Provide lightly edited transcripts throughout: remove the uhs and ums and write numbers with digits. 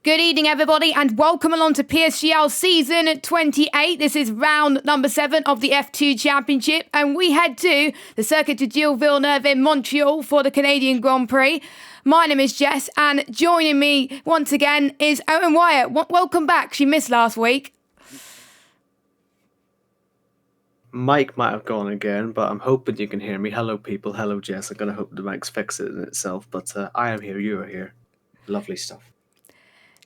Good evening, everybody, and welcome along to PSGL Season 28. This is round number 7 of the F2 Championship, and we head to the Circuit de Gilles Villeneuve in Montreal for the Canadian Grand Prix. My name is Jess, and joining me once again is Owen Wyatt. Welcome back. She missed last week. Mike might have gone again, but I'm hoping you can hear me. Hello, people. Hello, Jess. I'm going to hope the mic's fix it in itself, but I am here. You are here. Lovely stuff.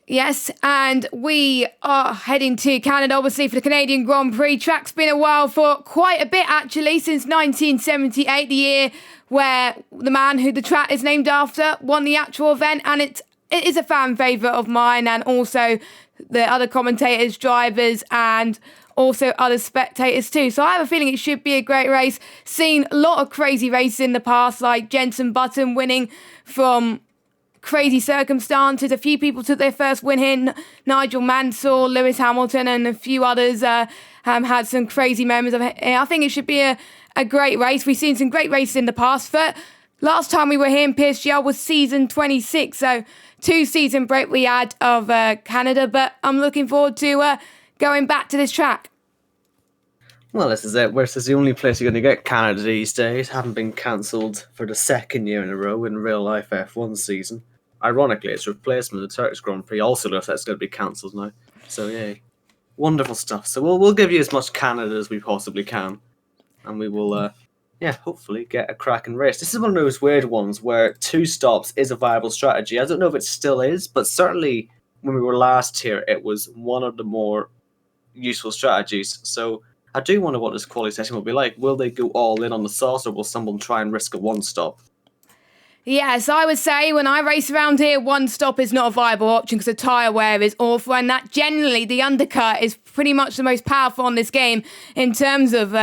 Yes, and we are heading to Canada, obviously, for the Canadian Grand Prix. Track's been a while for quite a bit, actually, since 1978, the year where the man who the track is named after won the actual event, and it is a fan favourite of mine, and also the other commentators, drivers, and also other spectators too. So I have a feeling it should be a great race. Seen a lot of crazy races in the past, like Jenson Button winning from crazy circumstances. A few people took their first win here. Nigel Mansell, Lewis Hamilton, and a few others had some crazy moments. I think it should be a great race. We've seen some great races in the past. But last time we were here in PSGL was season 26, so 2 season break we had of Canada. But I'm looking forward to going back to this track. Well, this is it. This is the only place you're going to get Canada these days. Haven't been cancelled for the 2nd year in a row in real life F1 season. Ironically, its replacement, the Turkish Grand Prix, also looks like it's going to be cancelled now. So, yay. Wonderful stuff. So we'll give you as much Canada as we possibly can. And we will, hopefully get a cracking race. This is one of those weird ones where 2 stops is a viable strategy. I don't know if it still is, but certainly when we were last here, it was one of the more useful strategies. So I do wonder what this quality session will be like. Will they go all in on the sauce, or will someone try and risk a 1 stop? Yes, I would say when I race around here, 1 stop is not a viable option because the tyre wear is awful, and that generally the undercut is pretty much the most powerful on this game in terms of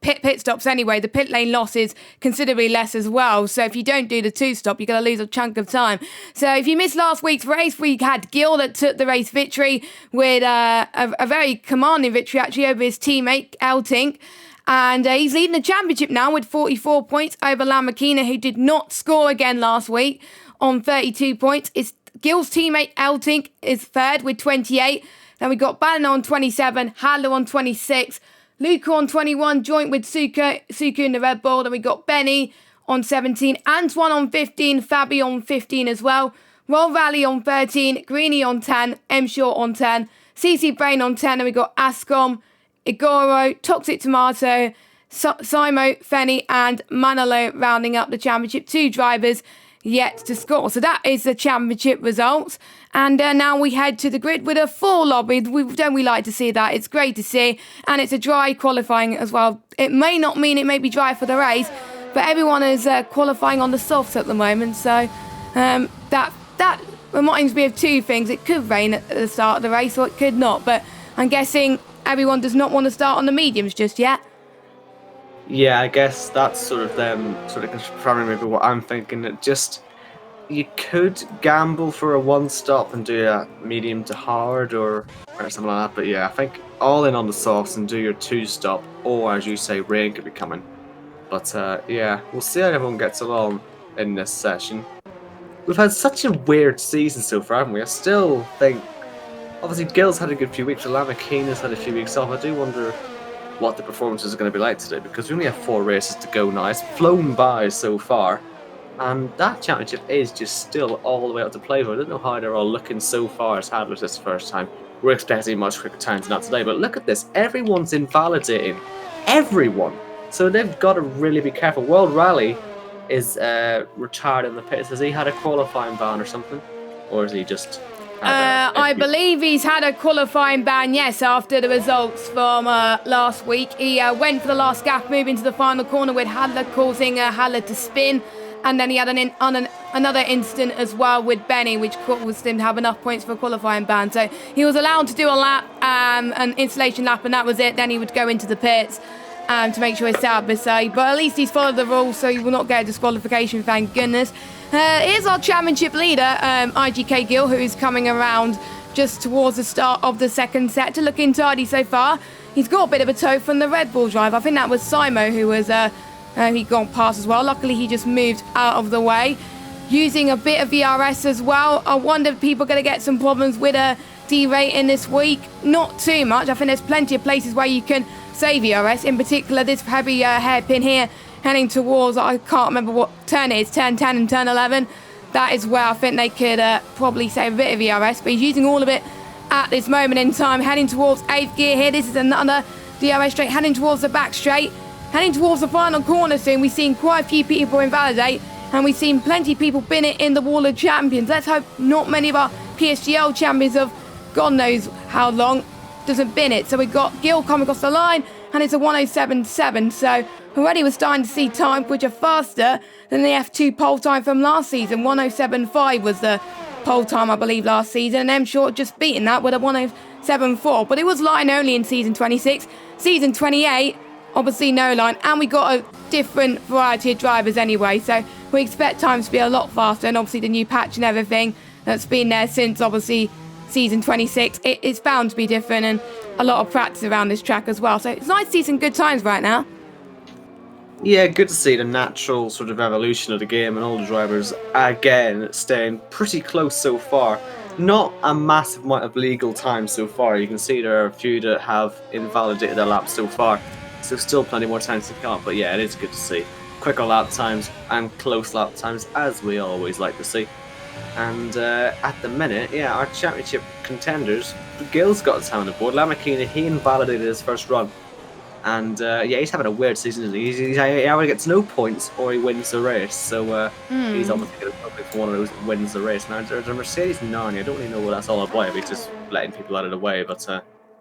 pit stops anyway. The pit lane loss is considerably less as well, so if you don't do the 2 stop, you're going to lose a chunk of time. So if you missed last week's race, we had Gil that took the race victory with a very commanding victory actually over his teammate Eltink. And he's leading the championship now with 44 points over Lamborghini, who did not score again last week on 32 points. It's Gil's teammate Eltink is 3rd with 28. Then we got Bannon on 27, Hadler on 26, Luca on 21, joint with Suku in the Red Bull. Then we got Benny on 17, Antoine on 15, Fabi on 15 as well, Roll Rally on 13, Greeny on 10, M Short on 10, CC Brain on 10, and we got Ascom, Igoro, Toxic Tomato, Simo, Fenny, and Manolo rounding up the championship. 2 drivers yet to score. So that is the championship results. And now we head to the grid with a full lobby. Don't we like to see that? It's great to see. And it's a dry qualifying as well. It may not mean it may be dry for the race, but everyone is qualifying on the softs at the moment. So that reminds me of 2 things. It could rain at the start of the race, or it could not. But I'm guessing everyone does not want to start on the mediums just yet. Yeah, I guess that's sort of them sort of confirming maybe what I'm thinking. That just you could gamble for a 1 stop and do a medium to hard or something like that. But yeah, I think all in on the softs and do your 2 stop, or as you say, rain could be coming. But yeah, we'll see how everyone gets along in this session. We've had such a weird season so far, haven't we? I still think, obviously, Gil's had a good few weeks, Lamborghini's had a few weeks off. I do wonder what the performances are going to be like today, because we only have 4 races to go now. It's flown by so far, and that championship is just still all the way up to play for. I don't know how they're all looking so far as handlers this first time. We're expecting much quicker times than that today, but look at this. Everyone's invalidating. Everyone. So they've got to really be careful. World Rally is retired in the pits. Has he had a qualifying ban or something? Or is he just... I believe he's had a qualifying ban, yes, after the results from last week. He went for the last gap move into the final corner with Hadler, causing Hadler to spin. And then he had another incident as well with Benny, which caused him to have enough points for a qualifying ban. So he was allowed to do a lap, an installation lap, and that was it. Then he would go into the pits to make sure his setup is safe. But at least he's followed the rules, so he will not get a disqualification, thank goodness. Here's our championship leader, IGK Gil, who is coming around just towards the start of the 2nd sector, looking tidy so far. He's got a bit of a toe from the Red Bull drive. I think that was Simo who was he got past as well. Luckily, he just moved out of the way. using a bit of VRS as well. I wonder if people are going to get some problems with a derating this week. Not too much. I think there's plenty of places where you can save VRS. In particular, this heavy hairpin here heading towards, I can't remember what turn it is, turn 10 and turn 11. That is where I think they could probably save a bit of VRS, but he's using all of it at this moment in time, heading towards 8th gear here. This is another DRS straight, heading towards the back straight, heading towards the final corner soon. We've seen quite a few people invalidate, and we've seen plenty of people bin it in the Wall of Champions. Let's hope not many of our PSGL champions of God knows how long doesn't bin it. So we've got Gil coming across the line, and it's a 1:07.7. So already we're starting to see times which are faster than the F2 pole time from last season. 1:07.5 was the pole time, I believe, last season, and M Short just beating that with a 1:07.4. But it was line only in season 26. Season 28, obviously no line, and we got a different variety of drivers anyway. So we expect times to be a lot faster, and obviously the new patch and everything that's been there since obviously season 26, it's bound to be different, and a lot of practice around this track as well. So it's nice to see some good times right now. Yeah, good to see the natural sort of evolution of the game and all the drivers, again, staying pretty close so far. Not a massive amount of legal time so far. You can see there are a few that have invalidated their laps so far. So still plenty more times to come. But yeah, it is good to see. Quicker lap times and close lap times, as we always like to see. And at the minute, yeah, our championship contenders, Gil's got his time on the board. Lamborghini, he invalidated his first run. And yeah, he's having a weird season, isn't he? He either gets no points or he wins the race. So he's obviously going to go for one of those that wins the race. Now, there's a Mercedes Narnia. I don't really know what that's all about. He's just letting people out of the way. But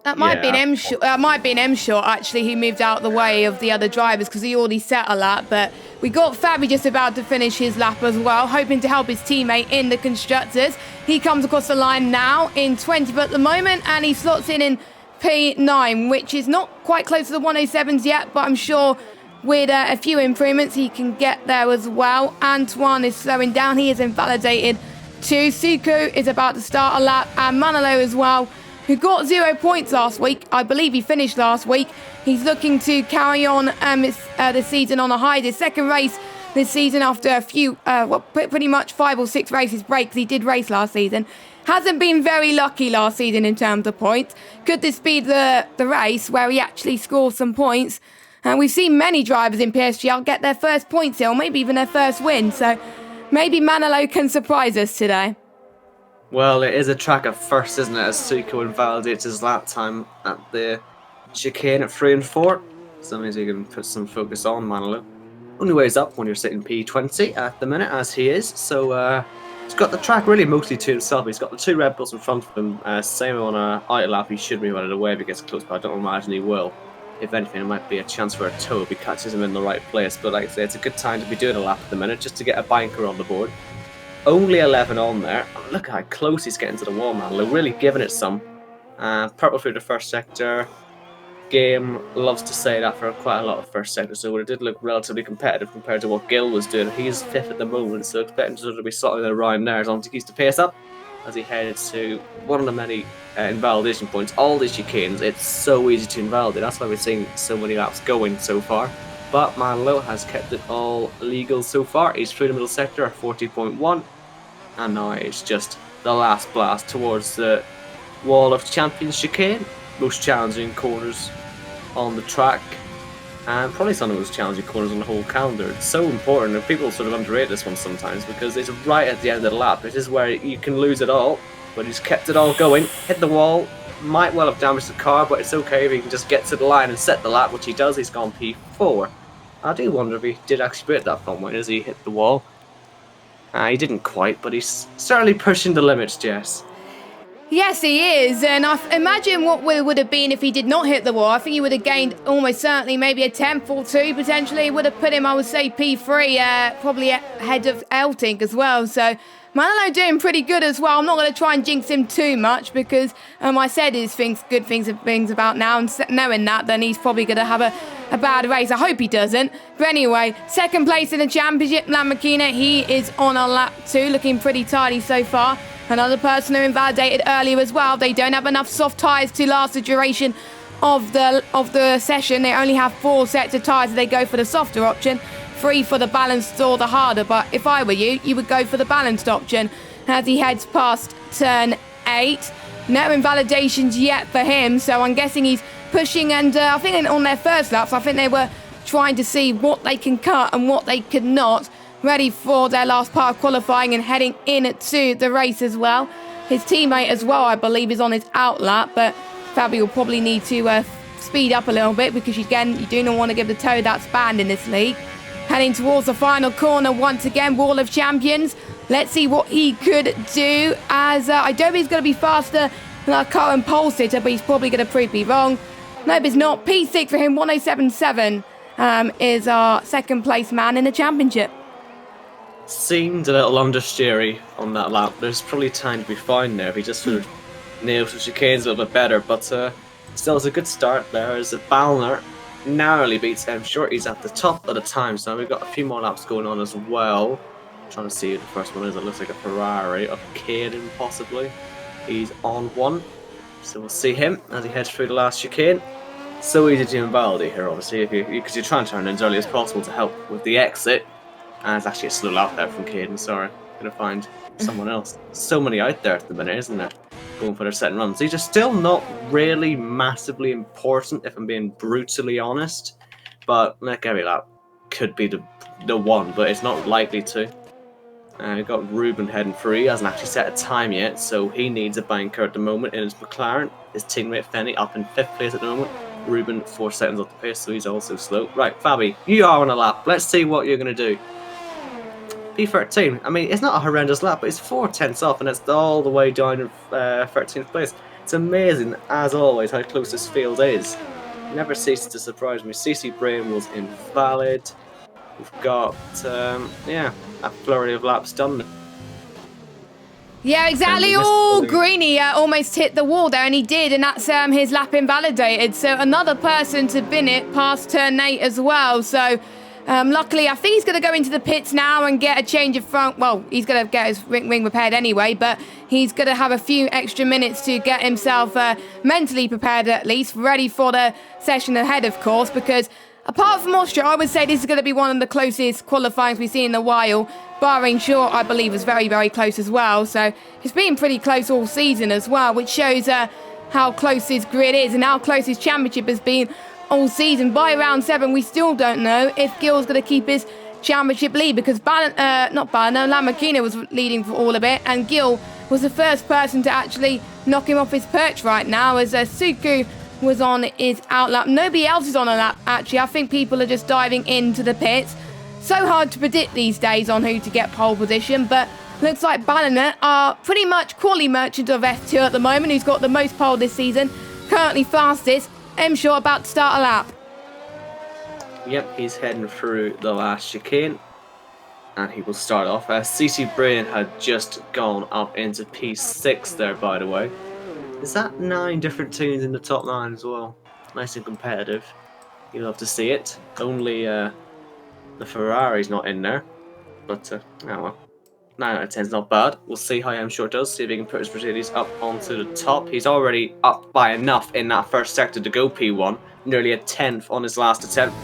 that might be an M Short. Might be an M Short actually. He moved out of the way of the other drivers because he already set a lap. But we got Fabi just about to finish his lap as well, hoping to help his teammate in the constructors. He comes across the line now in 20th at the moment, and he slots in P9, which is not quite close to the 107s yet, but I'm sure with a few improvements he can get there as well. Antoine is slowing down. He is invalidated too. Suku is about to start a lap, and Manolo as well, who got 0 points last week. I believe he finished last week. He's looking to carry on this season on a high. His second race this season after a few, pretty much 5 or 6 races break, because he did race last season. Hasn't been very lucky last season in terms of points. Could this be the race where he actually scores some points? And we've seen many drivers in PSGL get their first points here, or maybe even their first win. So maybe Manolo can surprise us today. well, it is a track of first, isn't it? As Suko invalidates his lap time at the chicane at 3 and 4. So that means you can put some focus on Manolo. Only ways up when you're sitting P20 at the minute, as he is. So he's got the track really mostly to himself. He's got the 2 Red Bulls in front of him. Same on a idle lap. He should move out of the way if he gets close, but I don't imagine he will. If anything, it might be a chance for a tow if he catches him in the right place. But like I say, it's a good time to be doing a lap at the minute, just to get a banker on the board. Only 11 on there. Look how close he's getting to the wall, man. They're really giving it some. Purple through the first sector. Game loves to say that for quite a lot of first sector, so it did look relatively competitive compared to what Gil was doing. He's 5th at the moment, so expecting to be slotting around there as long as he keeps the pace up as he heads to one of the many invalidation points. All these chicanes, it's so easy to invalidate. That's why we're seeing so many laps going so far. But Manolo has kept it all legal so far. He's through the middle sector at 40.1, and now it's just the last blast towards the Wall of Champions chicane. Most challenging corners on the track, and probably some of the most challenging corners on the whole calendar. It's so important, and people sort of underrate this one sometimes because it's right at the end of the lap. It is where you can lose it all, but he's kept it all going. Hit the wall, might well have damaged the car, but it's okay if he can just get to the line and set the lap, which he does. He's gone P4. I do wonder if he did actually break that front wing as he hit the wall. He didn't quite, but he's certainly pushing the limits, Jess. Yes, he is, and I imagine what would have been if he did not hit the wall. I think he would have gained almost certainly maybe a 10th or 2 potentially. It would have put him, I would say, P3, probably ahead of Eltink as well. So Manolo doing pretty good as well. I'm not going to try and jinx him too much because I said his good things about now, and knowing that, then he's probably going to have a bad race. I hope he doesn't. But anyway, second place in the championship, Lamborghini. He is on a lap 2, looking pretty tidy so far. Another person who invalidated earlier as well. They don't have enough soft tyres to last the duration of the session. They only have 4 sets of tyres, so they go for the softer option. free for the balanced or the harder, but if I were you would go for the balanced option as he heads past turn 8. No invalidations yet for him, so I'm guessing he's pushing, and I think on their first laps, I think they were trying to see what they can cut and what they could not, ready for their last part of qualifying and heading into the race as well. His teammate as well, I believe, is on his out lap, but Fabi will probably need to speed up a little bit because, again, you do not want to give the toe that's banned in this league. Heading towards the final corner once again, Wall of Champions. Let's see what he could do, as I don't think he's going to be faster than our current pole sitter, but he's probably going to prove me wrong. Nope, it's not. P6 for him, 1077 is our second place man in the championship. Seemed a little understeery on that lap. There's probably time to be fine there if he just sort of nails the chicanes a little bit better, but still it's a good start there as a Ballner narrowly beats M Short. He's at the top of the time, so we've got a few more laps going on as well. Trying to see who the first one is. It looks like a Ferrari of Caden possibly. He's on one, so we'll see him as he heads through the last chicane. So easy to invalidate here, obviously, because you're trying to turn in as early as possible to help with the exit. And it's actually a slow lap there from Caden, sorry. Gonna find someone else. So many out there at the minute, isn't there? Going for their second runs. These are still not really massively important, if I'm being brutally honest. But like every lap could be the one, but it's not likely to. We've got Ruben heading free. He hasn't actually set a time yet, so he needs a banker at the moment in his McLaren. His teammate Fenny up in 5th place at the moment. Ruben 4 seconds off the pace, so he's also slow. Right, Fabi, you are on a lap. Let's see what you're going to do. P13. I mean, it's not a horrendous lap, but it's 4 tenths off, and it's all the way down in 13th place. It's amazing, as always, how close this field is. Never ceases to surprise me. CC Brain was invalid. We've got, yeah, a flurry of laps done. Yeah, exactly. Oh, Greeny almost hit the wall there, and he did, and that's his lap invalidated. So another person to bin it past turn 8 as well. So luckily, I think he's going to go into the pits now and get a change of front. Well, he's going to get his wing repaired anyway, but he's going to have a few extra minutes to get himself mentally prepared, at least, ready for the session ahead, of course, because apart from Austria, I would say this is going to be one of the closest qualifyings we've seen in a while. Bahrain Short, I believe, was very, very close as well. So it's been pretty close all season as well, which shows how close his grid is and how close his championship has been all season. By round 7, we still don't know if Gill's going to keep his championship lead, because Lamborghini was leading for all of it, and Gill was the first person to actually knock him off his perch right now, as Suku was on his out lap. Nobody else is on a lap, actually. I think people are just diving into the pits. So hard to predict these days on who to get pole position, but looks like Balliner are pretty much quali merchant of F2 at the moment, who's got the most pole this season, currently fastest. M Short about to start a lap. Yep, he's heading through the last chicane, and he will start off. CC Brain had just gone up into P6 there, by the way. Is that 9 different teams in the top 9 as well? Nice and competitive. You'll love to see it. Only the Ferrari's not in there, but oh well. 9 out of 10 is not bad. We'll see how M Short does, see if he can put his Mercedes up onto the top. He's already up by enough in that first sector to go P1, nearly a 10th on his last attempt.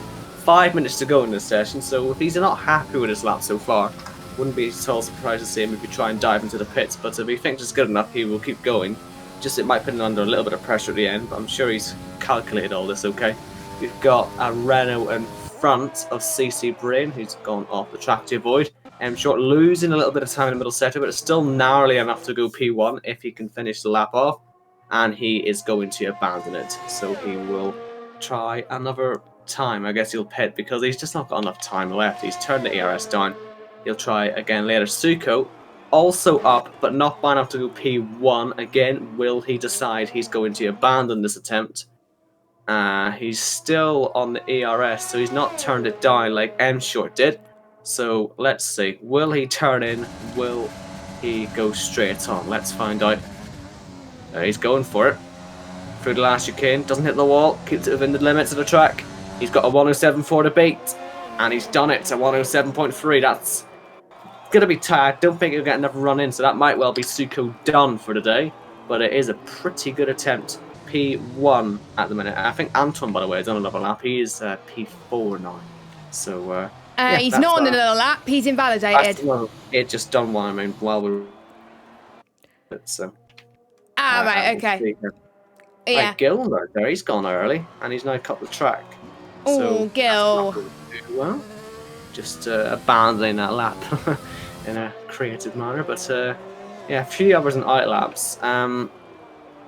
5 minutes to go in this session, so if he's not happy with his lap so far, wouldn't be at all surprised to see him if he try and dive into the pits, but if he thinks it's good enough, he will keep going. Just it might put him under a little bit of pressure at the end, but I'm sure he's calculated all this okay. We've got a Renault in front of CC Brain, who's gone off the track to avoid. M Short losing a little bit of time in the middle sector, but it's still narrowly enough to go P1 if he can finish the lap off, and he is going to abandon it. So he will try another time. I guess he'll pit because he's just not got enough time left. He's turned the ERS down. He'll try again later. Suko also up, but not by enough to go P1. Again, will he decide he's going to abandon this attempt? He's still on the ERS, so he's not turned it down like M Short did. So let's see. Will he turn in? Will he go straight on? Let's find out. He's going for it. Through the last chicane. Doesn't hit the wall. Keeps it within the limits of the track. He's got a 107.4 to beat. And he's done it to 107.3. That's going to be tight. Don't think he'll get another run in. So that might well be Suko done for the day. But it is a pretty good attempt. P1 at the minute. I think Anton, by the way, is on another lap. He is P4 now. So He's that's not on fine. another lap. He's invalidated. Well, it just done one. I mean, while we were so. Right, We'll okay. see here. Yeah. Right, Gilmer there, he's gone early, and he's now cut the track. Oh, So that's not Gil. going too well. Just abandoning that lap in a creative manner. But yeah, a few others in out laps.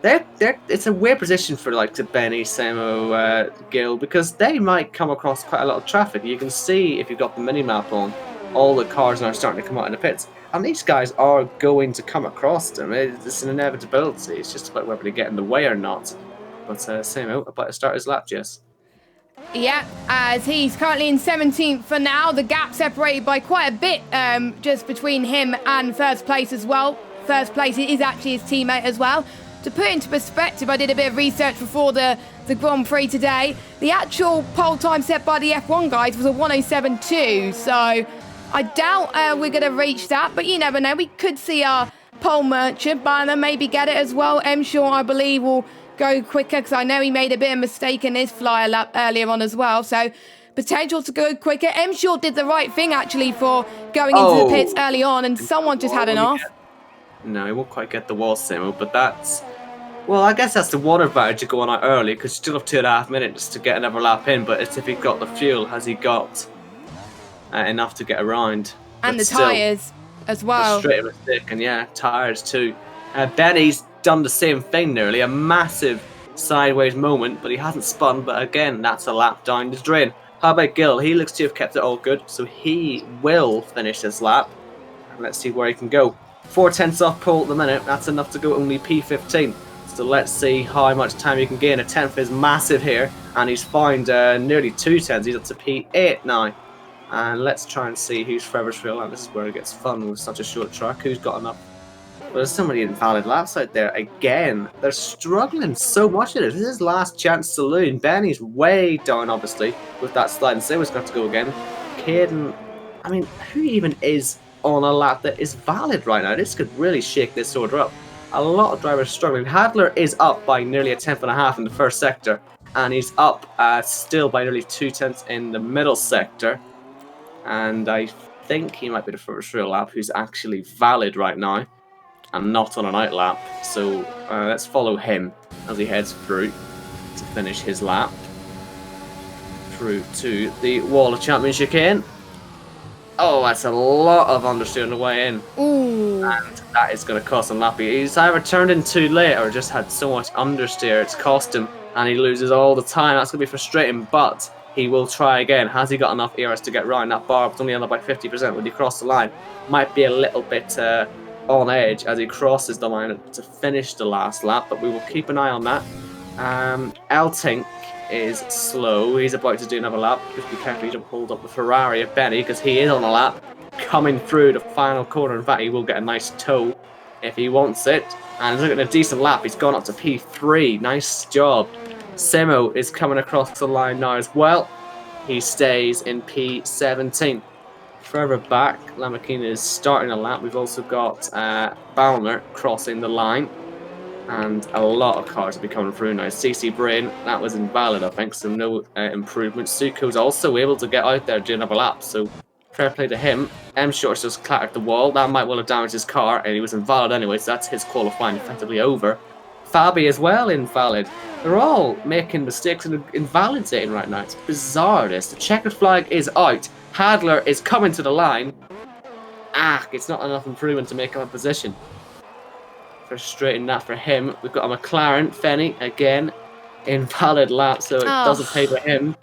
It's a weird position for like to Benny, Samo, Gil, because they might come across quite a lot of traffic. You can see if you've got the mini map on, all the cars are starting to come out in the pits, and these guys are going to come across them. It's an inevitability. It's just about whether they get in the way or not. But Samo about to start his lap, Jess. Yeah, as he's currently in 17th for now. The gap separated by quite a bit just between him and first place as well. First place is actually his teammate as well. To put into perspective, I did a bit of research before the Grand Prix today. The actual pole time set by the F1 guys was a 1:07.2, so I doubt we're going to reach that, but you never know. We could see our pole merchant banner maybe get it as well. M Shaw, I believe, will go quicker because I know he made a bit of mistake in his flyer lap earlier on as well, so potential to go quicker. M Shaw did the right thing actually for going into the pits early on, and someone just had an off. No, he won't quite get the wall, Samo, but that's... Well, I guess that's the one advantage of going out early, because you still have 2.5 minutes to get another lap in, but it's if he got the fuel, has he got enough to get around? And the tyres as well. Straight mistake, and yeah, tyres too. Benny's done the same thing nearly, a massive sideways moment, but he hasn't spun, but again, that's a lap down the drain. How about Gil? He looks to have kept it all good, so he will finish this lap. And let's see where he can go. 4/10 off pole at the minute, that's enough to go only P15. So let's see how much time he can gain. A 10th is massive here, and he's found nearly 2/10s. He's up to P8 now. And let's try and see who's furthest through. And this is where it gets fun with such a short track. Who's got enough? Well, there's so many invalid laps out there. Again, they're struggling so much at it. This is his last chance saloon. Benny's way down, obviously, with that slide. And Samuel's got to go again. Caden, I mean, who even is on a lap that is valid right now? This could really shake this order up. A lot of drivers struggling. Hadler is up by nearly 1/10.5 in the first sector, and he's up still by nearly 2/10 in the middle sector. And I think he might be the first real lap who's actually valid right now and not on an out lap. So let's follow him as he heads through to finish his lap through to the Wall of Champions chicane. Oh, that's a lot of understeer on the way in. Ooh. And that is going to cost him lappy. He's either turned in too late or just had so much understeer it's cost him, and he loses all the time. That's going to be frustrating, but he will try again. Has he got enough ERS to get round? That bar was only on by 50% when he crossed the line. Might be a little bit on edge as he crosses the line to finish the last lap, but we will keep an eye on that. Eltink is slow. He's about to do another lap. Just be careful you don't hold up the Ferrari of Benny, because he is on a lap coming through the final corner. In fact, he will get a nice toe if he wants it. And he's looking at a decent lap. He's gone up to P3. Nice job. Semo is coming across the line now as well. He stays in P17. Further back, Lamakina is starting a lap. We've also got Balmer crossing the line. And a lot of cars will be coming through now. CC Brain, that was invalid, I think, so no improvement. Suko's also able to get out there during another lap, so fair play to him. M Shorts just clattered the wall. That might well have damaged his car, and he was invalid anyway, so that's his qualifying effectively over. Fabi as well invalid. They're all making mistakes and invalidating right now. It's bizarre, this. The checkered flag is out. Hadler is coming to the line. It's not enough improvement to make up a position. Frustrating that for him. We've got a McLaren, Fenny, again, invalid lap, so it doesn't pay for him.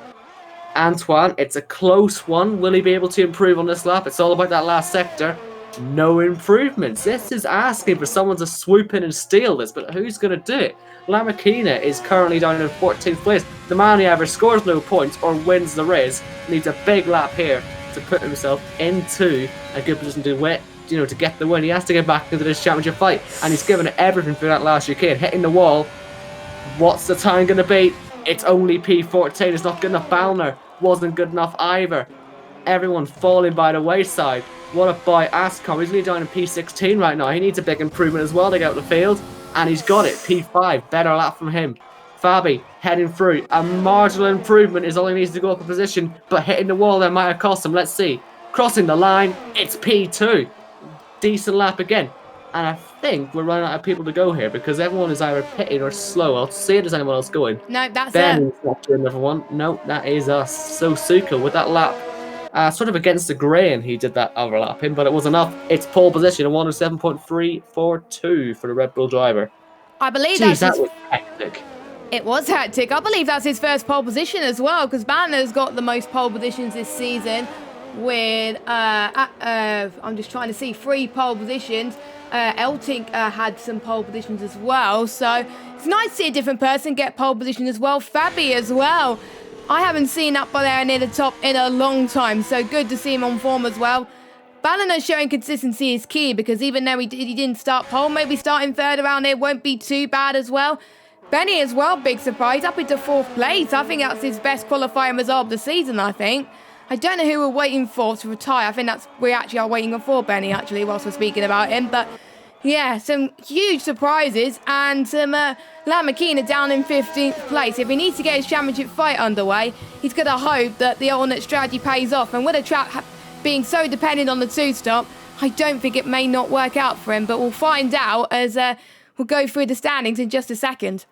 Antoine, it's a close one. Will he be able to improve on this lap? It's all about that last sector. No improvements. This is asking for someone to swoop in and steal this, but who's going to do it? Lamakina is currently down in 14th place. The man who ever scores no points or wins the race needs a big lap here to put himself into a good position to win. To get the win. He has to get back into this championship fight, and he's given it everything for that last chicane, hitting the wall. What's the time going to be? It's only P14. It's not good enough. Balner wasn't good enough either. Everyone falling by the wayside. What about Ascom? He's only down in P16 right now. He needs a big improvement as well to get out the field, and he's got it. P5, better lap from him. Fabi heading through. A marginal improvement is all he needs to go up a position, but hitting the wall there might have cost him. Let's see. Crossing the line, it's P2. Decent lap again. And I think we're running out of people to go here because everyone is either pitting or slow. I'll see if there's anyone else going. No, that's Benny's not doing another one. No, that is us. So Suko with that lap. Sort of against the grain, he did that overlapping, but it was enough. It's pole position, a 107.342 for the Red Bull driver. I believe Jeez, that was hectic. It was hectic. I believe that's his first pole position as well, because Banner's got the most pole positions this season with, I'm just trying to see, 3 pole positions. Eltink had some pole positions as well, so it's nice to see a different person get pole position as well. Fabi as well. I haven't seen up there near the top in a long time, so good to see him on form as well. Ballina showing consistency is key, because even though he didn't start pole, maybe starting third around here won't be too bad as well. Benny as well, big surprise, up into 4th place. I think that's his best qualifying result of the season, I think. I don't know who we're waiting for to retire. I think we actually are waiting for Benny, actually, whilst we're speaking about him. But yeah, some huge surprises, and some Lamakina down in 15th place. If he needs to get his championship fight underway, he's going to hope that the alternate strategy pays off. And with a track being so dependent on the 2-stop, I don't think it may not work out for him. But we'll find out as we'll go through the standings in just a second.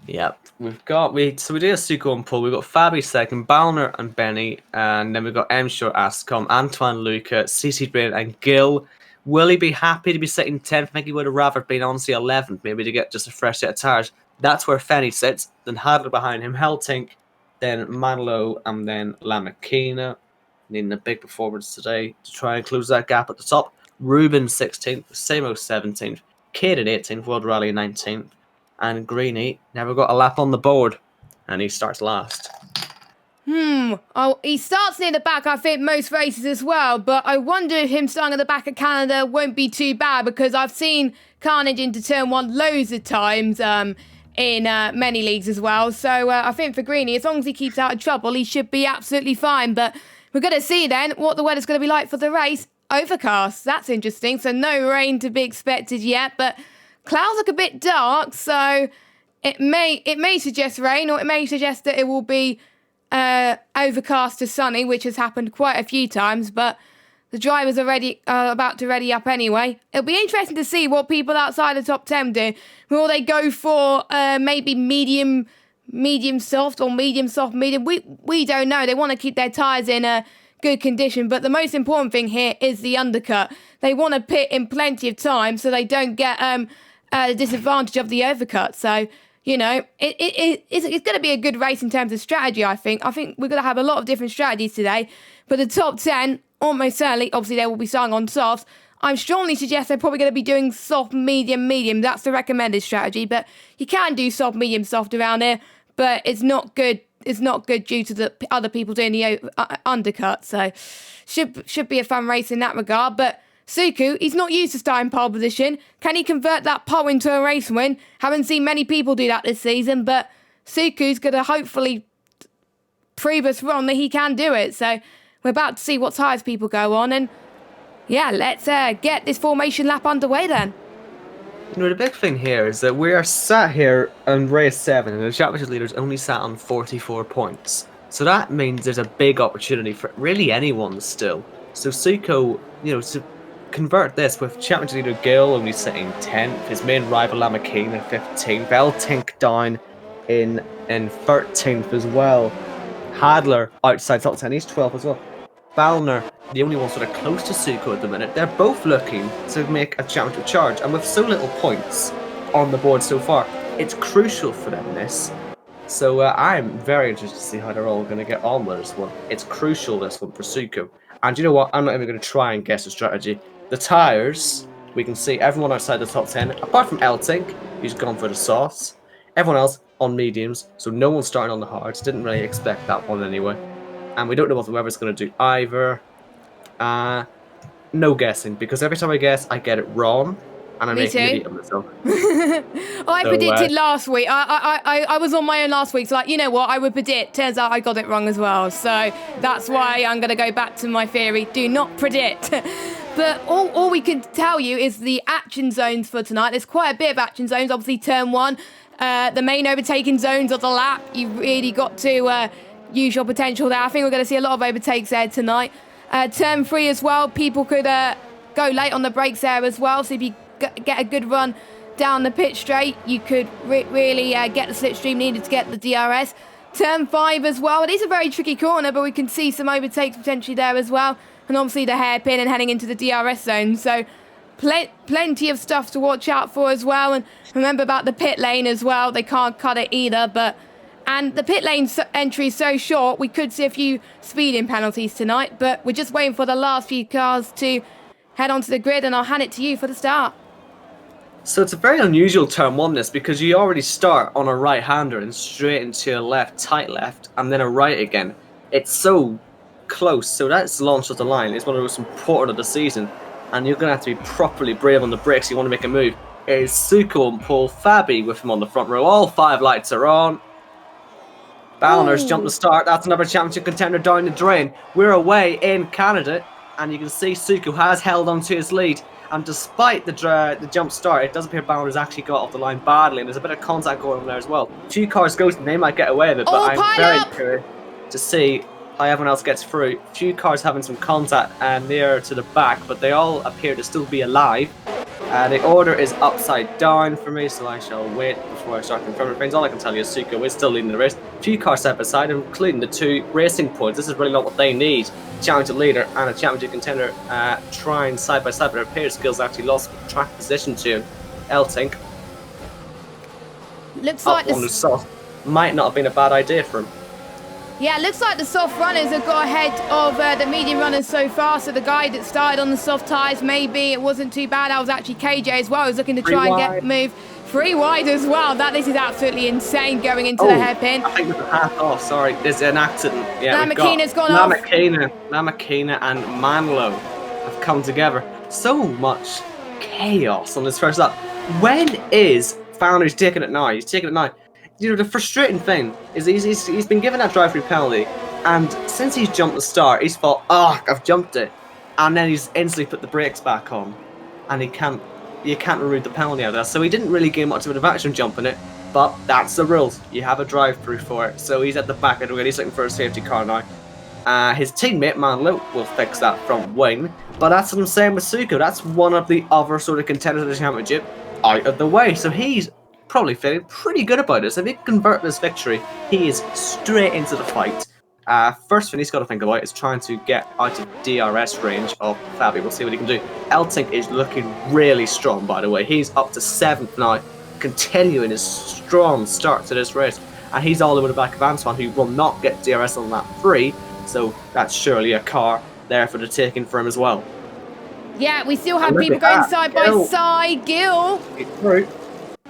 Yep, we did a Suko and Paul. We've got Fabi second, Balner and Benny, and then we've got M Short, Ascom, Antoine, Luca, CC Brain, and Gil. Will he be happy to be sitting 10th? I think he would have rather been honestly 11th, maybe to get just a fresh set of tires. That's where Fenny sits. Then Hadler behind him, Heltink, then Manlo, and then Lamakina. Needing a big performance today to try and close that gap at the top. Ruben 16th, Samo 17th, Caden 18th, World Rally 19th, and Greeny never got a lap on the board, and he starts last. Oh, he starts near the back, I think, most races as well, but I wonder if him starting at the back of Canada won't be too bad, because I've seen Carnage into turn 1 loads of times in many leagues as well. So I think for Greeny, as long as he keeps out of trouble, he should be absolutely fine. But we're going to see then what the weather's going to be like for the race. Overcast, that's interesting. So no rain to be expected yet, but clouds look a bit dark, so it may suggest rain, or it may suggest that it will be overcast to sunny, which has happened quite a few times, but the drivers are about to ready up anyway. It'll be interesting to see what people outside the top 10 do. Will they go for maybe medium soft, or medium soft medium? We don't know. They want to keep their tyres in a good condition, but the most important thing here is the undercut. They want to pit in plenty of time so they don't get the disadvantage of the overcut. So, you know, it's going to be a good race in terms of strategy, I think. I think we're going to have a lot of different strategies today, but the top 10, almost certainly, obviously they will be starting on softs. I strongly suggest they're probably going to be doing soft, medium, medium. That's the recommended strategy, but you can do soft, medium, soft around here, but it's not good. It's not good due to the other people doing the undercut. So should be a fun race in that regard. But Suku, he's not used to starting pole position. Can he convert that pole into a race win? Haven't seen many people do that this season, but Suku's going to hopefully prove us wrong that he can do it. So we're about to see what tyres people go on. And yeah, let's get this formation lap underway then. You know, the big thing here is that we are sat here on race 7, and the championship leaders only sat on 44 points. So that means there's a big opportunity for really anyone still. So Suko, you know, to convert this with championship leader Gil only sitting 10th, his main rival Lamakina 15th, Eltink down in 13th as well. Hadler outside top 10, he's 12th as well. Balner, the only one sort of close to Suko at the minute. They're both looking to make a championship charge, and with so little points on the board so far, it's crucial for them this. So I'm very interested to see how they're all going to get on with this one. It's crucial, this one, for Suko. And you know what? I'm not even going to try and guess the strategy. The tyres, we can see everyone outside the top 10, apart from Eltink, who's gone for the softs. Everyone else on mediums, so no one's starting on the hards. Didn't really expect that one anyway. And we don't know what the weather's going to do either. No guessing, because every time I guess, I get it wrong. And I make an idiot of myself. I predicted last week. I was on my own last week, so like, you know what, I would predict. Turns out I got it wrong as well. So that's why I'm going to go back to my theory. Do not predict. But all we can tell you is the action zones for tonight. There's quite a bit of action zones. Obviously, turn 1. the main overtaking zones of the lap. You've really got to use your potential there. I think we're going to see a lot of overtakes there tonight. Turn 3 as well, people could go late on the brakes there as well. So if you get a good run down the pit straight, you could really get the slipstream needed to get the DRS. Turn 5 as well. It is a very tricky corner, but we can see some overtakes potentially there as well. And obviously the hairpin and heading into the DRS zone. So plenty of stuff to watch out for as well. And remember about the pit lane as well. They can't cut it either. And the pit lane entry is so short, we could see a few speeding penalties tonight. But we're just waiting for the last few cars to head onto the grid. And I'll hand it to you for the start. So it's a very unusual turn 1 this, because you already start on a right-hander and straight into a left, tight left, and then a right again. It's so close, so that's launch of the line. It's one of the most important of the season, and you're going to have to be properly brave on the brakes if you want to make a move. It is Suko and Paul Fabi with him on the front row. All 5 lights are on. Balliners jump the start. That's another championship contender down the drain. We're away in Canada, and you can see Suko has held on to his lead. And despite the jump start, it does appear Balliners actually got off the line badly, and there's a bit of contact going on there as well. A few cars ghosting, they might get away with it, but I'm very curious to see how everyone else gets through. A few cars having some contact near to the back, but they all appear to still be alive. The order is upside down for me, so I shall wait before I start confirming things. All I can tell you is Suko is still leading the race. A few cars side by side, including the 2 racing points. This is really not what they need. Championship leader and a championship contender trying side by side, but their pair skills actually lost track position to Eltink. Looks like on the soft might not have been a bad idea for him. Yeah, it looks like the soft runners have got ahead of the medium runners so far. So the guy that started on the soft tyres, maybe it wasn't too bad. That was actually KJ as well. He was looking to try and get moved. 3 wide as well. This is absolutely insane going into the hairpin. I think there's a half off. Sorry, there's an accident. Yeah, Namakina's gone off. Namakina and Manlo have come together. So much chaos on this first lap. When is Founders taking it now? He's taking it now. You know, the frustrating thing is he's been given that drive-through penalty, and since he's jumped the start, he's thought, I've jumped it, and then he's instantly put the brakes back on, and you can't remove the penalty out of that. So he didn't really gain much of an advantage from jumping it, but that's the rules. You have a drive-through for it. So he's at the back of the grid. He's looking for a safety car now. His teammate Manlo will fix that front wing, but that's what I'm saying with Suko. That's one of the other sort of contenders of the championship out of the way. So he's probably feeling pretty good about this. If he can convert this victory, he is straight into the fight. First thing he's got to think about is trying to get out of DRS range of Fabi. We'll see what he can do. Eltink is looking really strong, by the way. He's up to 7th now, continuing his strong start to this race. And he's all over the back of Antoine, who will not get DRS on lap 3. So that's surely a car there for the taking for him as well. Yeah, we still have people going side by side. Gil.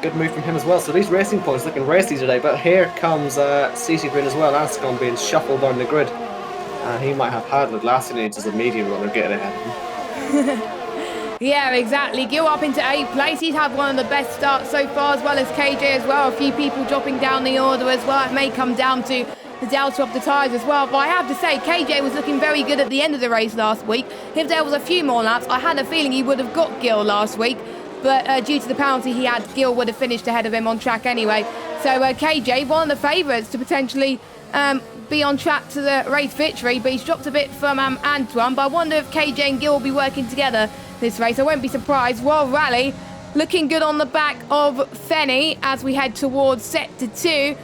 Good move from him as well. So these racing points looking racy today. But here comes CC Green as well. Ascon being shuffled down the grid. He might have had the last thing he needs as a medium runner getting ahead of him. Yeah, exactly. Gil up into 8th place. He's had one of the best starts so far, as well as KJ as well. A few people dropping down the order as well. It may come down to the delta of the tyres as well. But I have to say, KJ was looking very good at the end of the race last week. If there was a few more laps, I had a feeling he would have got Gil last week. But due to the penalty he had, Gil would have finished ahead of him on track anyway. So KJ, one of the favourites to potentially be on track to the race victory. But he's dropped a bit from Antoine. But I wonder if KJ and Gil will be working together this race. I won't be surprised. World Rally looking good on the back of Fenny as we head towards Sector 2.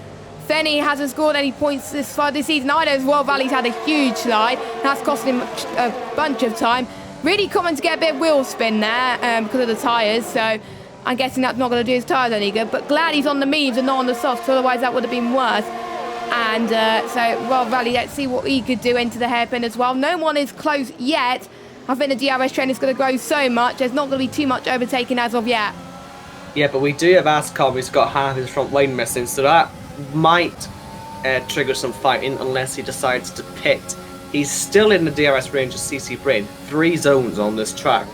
Fenny hasn't scored any points this far this season either, as World Rally's had a huge slide. That's costing him a bunch of time. Really common to get a bit of wheel spin there because of the tyres, so I'm guessing that's not going to do his tyres any good. But glad he's on the mediums and not on the softs, otherwise that would have been worse. And so World Rally, let's see what he could do into the hairpin as well. No one is close yet. I think the DRS train is going to grow so much, there's not going to be too much overtaking as of yet. Yeah, but we do have Ascom who's got half his front lane missing, so that might trigger some fighting unless he decides to pit. He's still in the DRS range of CC Brain, 3 zones on this track.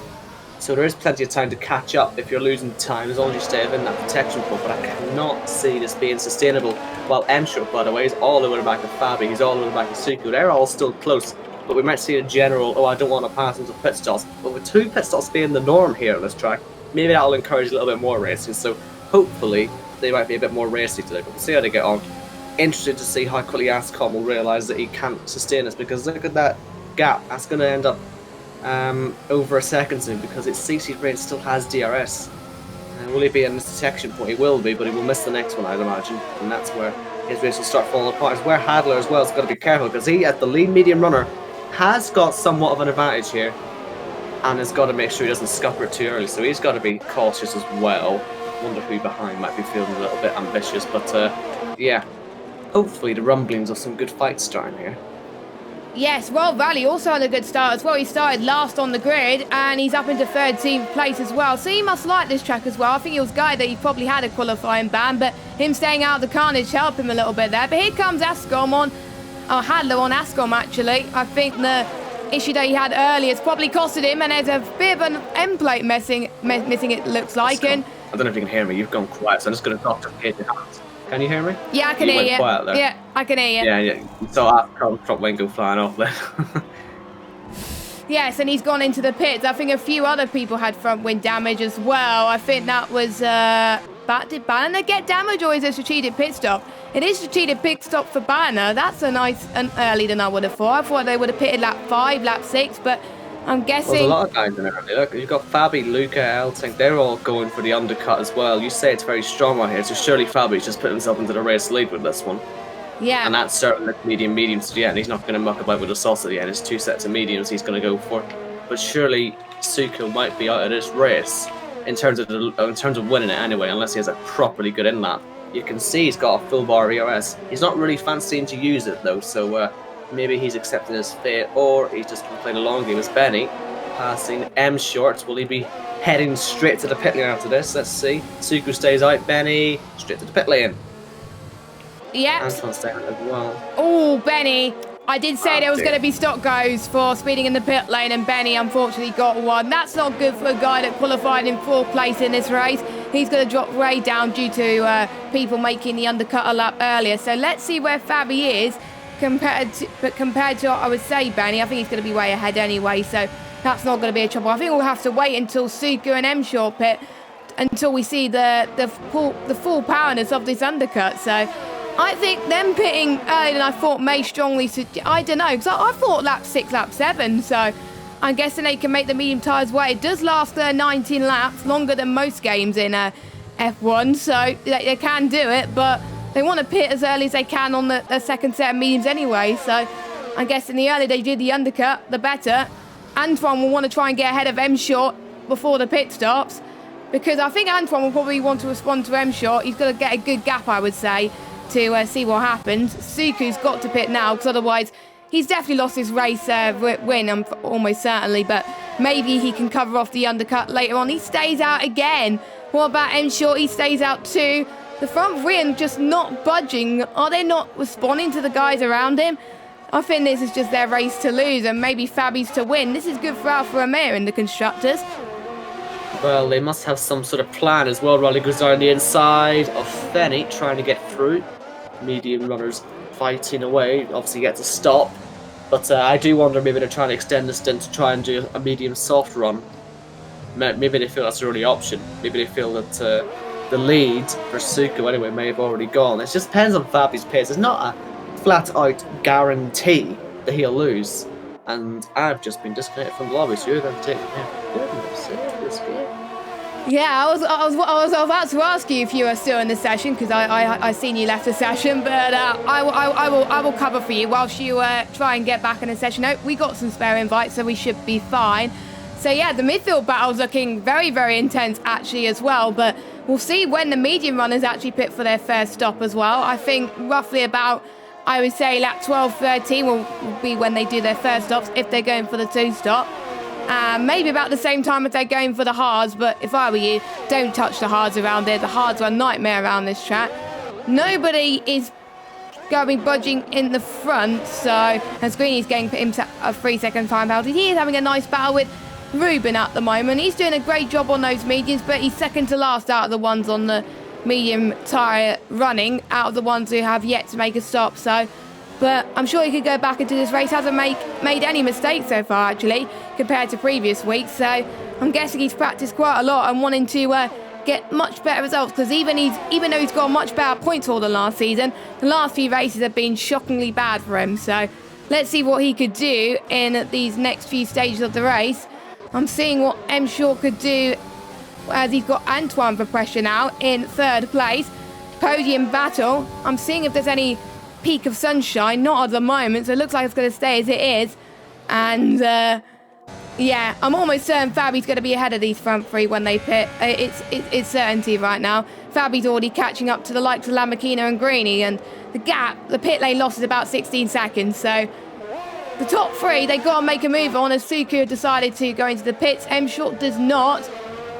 So there is plenty of time to catch up if you're losing time, as long as you stay within that protection point. But I cannot see this being sustainable. While Emshow, by the way, is all over the back of Fabi, he's all over the back of Suko. They're all still close, but we might see a general, I don't want to pass into pit stops. But with 2 pit stops being the norm here on this track, maybe that'll encourage a little bit more racing. So hopefully they might be a bit more racy today, but we'll see how they get on. Interested to see how quickly Ascom will realise that he can't sustain this, because look at that gap. That's going to end up over a second soon, because it's CC Rain still has DRS. Will he be in this detection point? He will be, but he will miss the next one, I'd imagine, and that's where his race will start falling apart. It's where Hadler as well has got to be careful, because he, as the lead medium runner, has got somewhat of an advantage here, and has got to make sure he doesn't scupper it too early, so he's got to be cautious as well. Wonder who behind might be feeling a little bit ambitious, but yeah, hopefully the rumblings of some good fights starting here. Yes, Royal Valley also had a good start as well. He started last on the grid and he's up into 13th place as well. So he must like this track as well. I think he was a guy that he probably had a qualifying ban, but him staying out of the carnage helped him a little bit there. But here comes Ascom on, or Hadler on Ascom actually. I think the issue that he had earlier has probably costed him, and there's a bit of an end plate missing it looks like. And I don't know if you can hear me, you've gone quiet, so I'm just going to talk to your hands. Can you hear me? Yeah, I can hear you. Yeah, I can hear you. Yeah. So I've front wing go flying off then. Yes, and he's gone into the pits. I think a few other people had front wing damage as well. I think that was... did Banner get damage, or is it a strategic pit stop? It is strategic pit stop for Banner. That's a nice and early than I would have thought. I thought they would have pitted lap 5, lap 6, but I'm guessing... There's a lot of guys in there. Look, you've got Fabi, Luca, Eltink. They're all going for the undercut as well. You say it's very strong right here, so surely Fabi's just put himself into the race lead with this one. Yeah. And that's certainly medium to the end. He's not going to muck about with the sauce at the end. It's 2 sets of mediums he's going to go for. But surely Suko might be out of this race in terms of winning it anyway, unless he has a properly good in lap. You can see he's got a full bar ERS. He's not really fancying to use it though, so maybe he's accepting his fate, or he's just playing a long game. As Benny passing M Short. Will he be heading straight to the pit lane after this? Let's see. Suku stays out. Benny straight to the pit lane. Yep. Antoine's staying out as well. Oh, Benny. I did say there was going to be stock goes for speeding in the pit lane, and Benny unfortunately got one. That's not good for a guy that qualified in 4th place in this race. He's going to drop way down due to people making the undercut a lap earlier. So let's see where Fabi is compared to what I would say, Benny. I think he's going to be way ahead anyway, so that's not going to be a trouble. I think we'll have to wait until Suku and M Short pit until we see the full powerness of this undercut. So I think them pitting earlier than I thought may strongly... I don't know, because I thought lap 6, lap 7, so I'm guessing they can make the medium tyres wait. It does last 19 laps, longer than most games in F1, so they can do it, but they want to pit as early as they can on the second set of mediums anyway, so I'm guessing the earlier they do the undercut, the better. Antoine will want to try and get ahead of M Short before the pit stops, because I think Antoine will probably want to respond to M Short. He's got to get a good gap, I would say, to see what happens. Suku's got to pit now, because otherwise he's definitely lost his race win, almost certainly, but maybe he can cover off the undercut later on. He stays out again. What about M Short? He stays out too. The front wing just not budging. Are they not responding to the guys around him? I think this is just their race to lose, and maybe Fabi's to win. This is good for Alfa Romeo and the constructors. Well, they must have some sort of plan as well. Raleigh goes down the inside of Fenny, trying to get through. Medium runners fighting away. Obviously gets a stop. But I do wonder, maybe they're trying to extend the stint to try and do a medium soft run. Maybe they feel that's the only option. Maybe they feel that the lead for Suko anyway may have already gone. It just depends on Fabi's pace. It's not a flat-out guarantee that he'll lose. And I've just been disconnected from the lobby, so you're going to take me. Goodness, this game. Yeah, I was about to ask you if you were still in the session, because I seen you left the session, but I will cover for you whilst you try and get back in the session. No, we got some spare invites, so we should be fine. So yeah, the midfield battle's looking very, very intense actually as well, but we'll see when the medium runners actually pit for their first stop as well. I think roughly about, I would say lap 12, 13 will be when they do their first stops, if they're going for the 2-stop. Maybe about the same time if they're going for the hards, but if I were you, don't touch the hards around there. The hards are a nightmare around this track. Nobody is going budging in the front, so as Greeny's getting himself a 3-second time penalty. He is having a nice battle with Ruben at the moment. He's doing a great job on those mediums, but he's second to last out of the ones on the medium tyre running, out of the ones who have yet to make a stop. So, but I'm sure he could go back into this race. Hasn't made any mistakes so far actually compared to previous weeks, so I'm guessing he's practiced quite a lot and wanting to get much better results, because even though he's got a much better points haul than last season, the last few races have been shockingly bad for him. So let's see what he could do in these next few stages of the race. I'm seeing what M Short could do, as he's got Antoine for pressure now in 3rd place. Podium battle. I'm seeing if there's any peak of sunshine. Not at the moment, so it looks like it's going to stay as it is. And yeah, I'm almost certain Fabi's going to be ahead of these front three when they pit. It's certainty right now. Fabi's already catching up to the likes of Lamborghini and Greeny, and the pit lane loss is about 16 seconds. So the top three, they've got to make a move on, as Suku decided to go into the pits. M Short does not.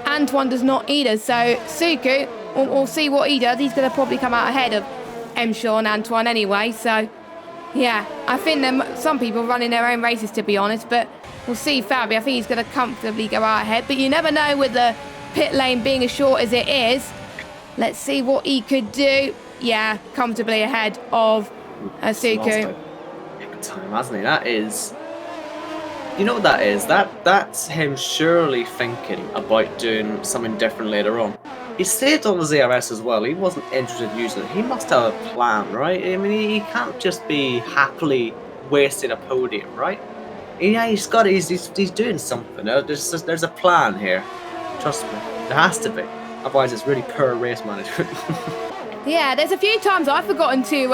Antoine does not either. So Suku, we'll see what he does. He's going to probably come out ahead of M Short and Antoine anyway. So yeah, I think some people running their own races, to be honest, but we'll see Fabi. I think he's going to comfortably go out ahead, but you never know with the pit lane being as short as it is. Let's see what he could do. Yeah, comfortably ahead of Suku. Time, hasn't he? That is, you know what that is? That's him surely thinking about doing something different later on. He saved on the ZRS as well. He wasn't interested in using it. He must have a plan, right? I mean, he can't just be happily wasting a podium, right? Yeah, he's doing something. There's a plan here. Trust me, there has to be. Otherwise, it's really poor race management. Yeah, there's a few times I've forgotten to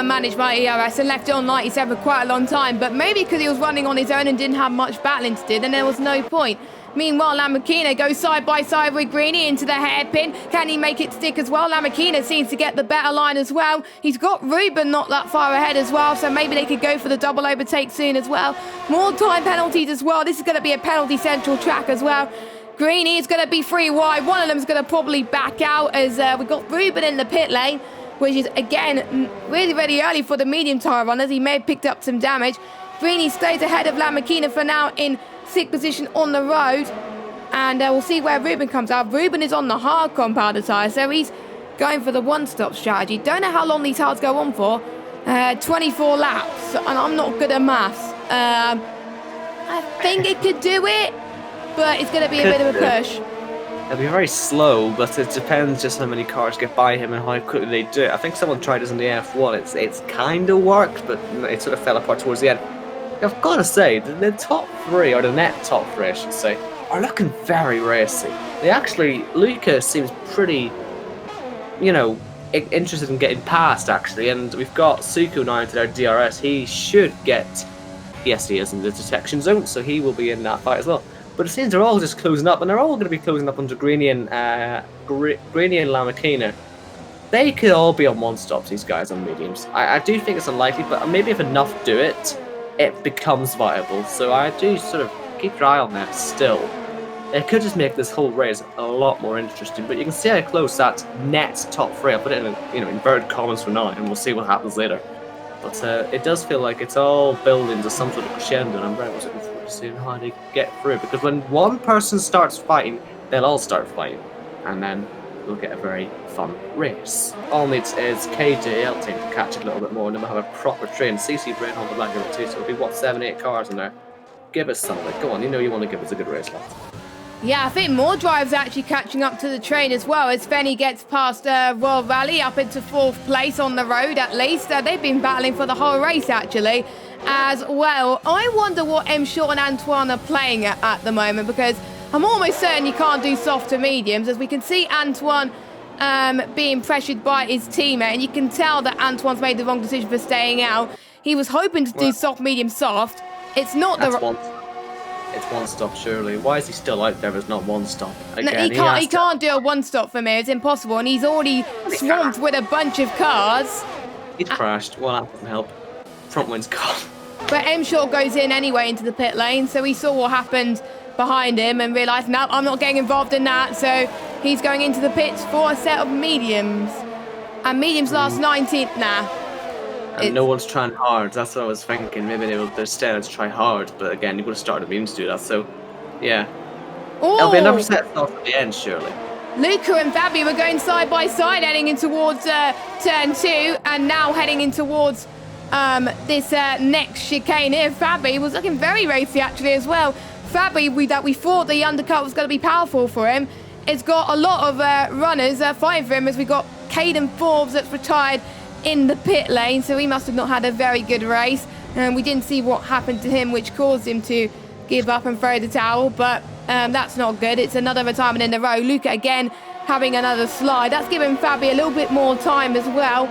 manage my ERS and left it on 97 for quite a long time, but maybe because he was running on his own and didn't have much battling to do, then there was no point. Meanwhile, Lamborghini goes side by side with Greeny into the hairpin. Can he make it stick as well? Lamborghini seems to get the better line as well. He's got Ruben not that far ahead as well, so maybe they could go for the double overtake soon as well. More time penalties as well. This is going to be a penalty central track as well. Greeny is going to be 3 wide. One of them is going to probably back out, as we've got Ruben in the pit lane, which is, again, really, really early for the medium tyre runners. He may have picked up some damage. Greeny stays ahead of Lamborghini for now in 6th position on the road. And we'll see where Ruben comes out. Ruben is on the hard compound tyre, so he's going for the one-stop strategy. Don't know how long these hards go on for. 24 laps, and I'm not good at maths. I think it could do it, but it's going to be a bit of a push. It'll be very slow, but it depends just how many cars get by him and how quickly they do it. I think someone tried this in the F1. It's kind of worked, but it sort of fell apart towards the end. I've got to say, the top three, or the net top three, I should say, are looking very racy. Luca seems pretty, interested in getting past, actually, and we've got Suku now into their DRS. He should get, yes, he is in the detection zone, so he will be in that fight as well. But it seems they're all just closing up, and they're all going to be closing up under Greeny and Lamborghini. They could all be on one-stops, these guys on mediums. I do think it's unlikely, but maybe if enough do it, it becomes viable. So I do sort of keep your eye on that still. It could just make this whole race a lot more interesting, but you can see how close that net top three. I'll put it in inverted commas for now, and we'll see what happens later. But it does feel like it's all building to some sort of crescendo, and I'm very much looking forward to seeing how they get through. Because when one person starts fighting, they'll all start fighting, and then we'll get a very fun race. All needs is KJL team to catch it a little bit more, and then we'll have a proper train. CC Brain on the back of it too, so it'll be 7-8 cars in there. Give us some of it. Go on, you want to give us a good race, lads. Yeah, I think more drives actually catching up to the train as well, as Fenny gets past Royal Valley up into 4th place on the road at least. They've been battling for the whole race actually as well. I wonder what M. Short and Antoine are playing at the moment, because I'm almost certain you can't do soft to mediums, as we can see Antoine being pressured by his teammate, and you can tell that Antoine's made the wrong decision for staying out. He was hoping to do soft, medium, soft. It's not It's one stop, surely. Why is he still out there if it's not one stop? Again, no, he can't do a one stop for me. It's impossible, and he's already swamped with a bunch of cars. He's crashed. Well, that doesn't help. Front wind's gone. But M. Short goes in anyway into the pit lane, so he saw what happened behind him and realised, no, I'm not getting involved in that. So he's going into the pits for a set of mediums. And mediums last 19th. Nah. And no one's trying hard. That's what I was thinking. Maybe they're standing to try hard, but again, you've got to start the mediums to do that. So, yeah. Ooh. It'll be another set off at the end, surely. Luca and Fabi were going side by side, heading in towards turn 2, and now heading in towards this next chicane here. Fabi was looking very racy actually as well. Fabi, we thought the undercut was going to be powerful for him. it's got a lot of runners fighting for him, as we got Caden Forbes that's retired in the pit lane, so he must have not had a very good race. And we didn't see what happened to him, which caused him to give up and throw the towel, but that's not good. It's another retirement in a row. Luca again having another slide. That's giving Fabi a little bit more time as well.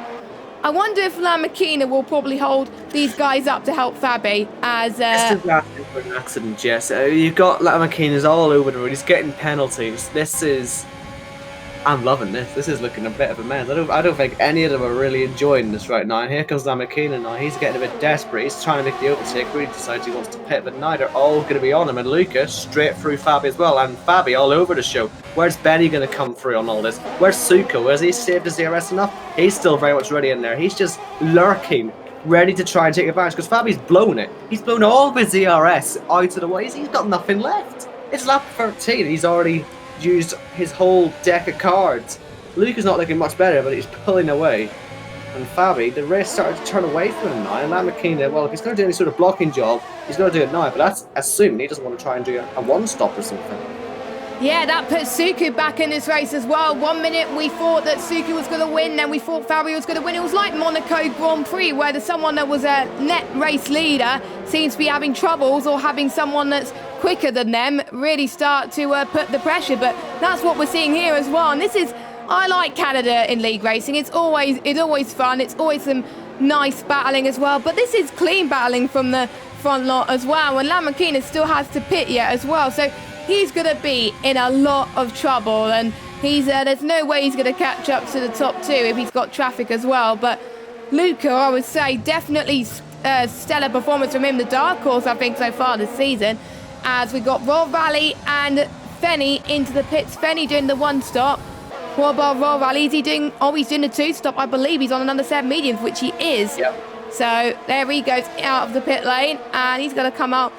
I wonder if Lamborghini will probably hold these guys up to help Fabi as... This is asking for an accident, Jess. You've got Lamborghini's all over the road. He's getting penalties. This is... I'm loving this. This is looking a bit of a mess. I don't think any of them are really enjoying this right now. And here comes Lamborghini now. He's getting a bit desperate. He's trying to make the overtake. Really decides he wants to pit, but now they're all going to be on him. And Luca straight through Fabi as well. And Fabi all over the show. Where's Benny going to come through on all this? Where's Suko? Has he saved his DRS enough? He's still very much ready in there. He's just lurking, ready to try and take advantage, because Fabi's blown it. He's blown all of his DRS out of the way. He's got nothing left. It's lap 13. He's already used his whole deck of cards. Luca's not looking much better, but he's pulling away. And Fabi, the race started to turn away from him now. And Lamborghini, well, if he's going to do any sort of blocking job, he's going to do it now. But that's assuming he doesn't want to try and do a one-stop or something. Yeah, that puts Suku back in this race as well. 1 minute we thought that Suku was going to win, then we thought Fabi was going to win. It was like Monaco Grand Prix, where there's someone that was a net race leader seems to be having troubles, or having someone that's quicker than them really start to put the pressure. But that's what we're seeing here as well. And this is, I like Canada in league racing. It's always fun. It's always some nice battling as well. But this is clean battling from the front lot as well. And Lamborghini still has to pit yet as well. So he's going to be in a lot of trouble, and there's no way he's going to catch up to the top two if he's got traffic as well. But Luca, I would say, definitely stellar performance from him, the dark horse, I think, so far this season, as we got Roll Valley and Fenny into the pits. Fenny doing the one stop. What about Roll Valley? Is he doing... Oh, he's doing the two stop, I believe. He's on another 7 mediums, which he is. Yep. So there he goes out of the pit lane, and he's going to come out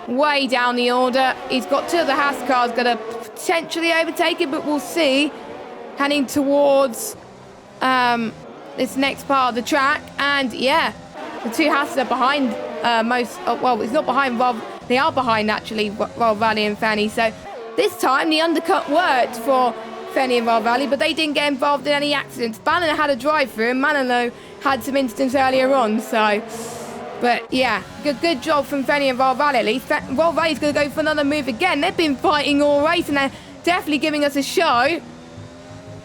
way down the order. He's got two of the Haas cars going to potentially overtake him, but we'll see. Heading towards this next part of the track, and yeah, the two Haas are behind well, it's not behind Rob. They are behind actually Rob Valley and Fanny. So this time the undercut worked for Fanny and Rob Valley, but they didn't get involved in any accidents. Bannon had a drive through, and Manolo had some incidents earlier on. So. But yeah, good job from Fenny and Roll Valley at least. Roll Valley's going to go for another move again. They've been fighting all race, and they're definitely giving us a show.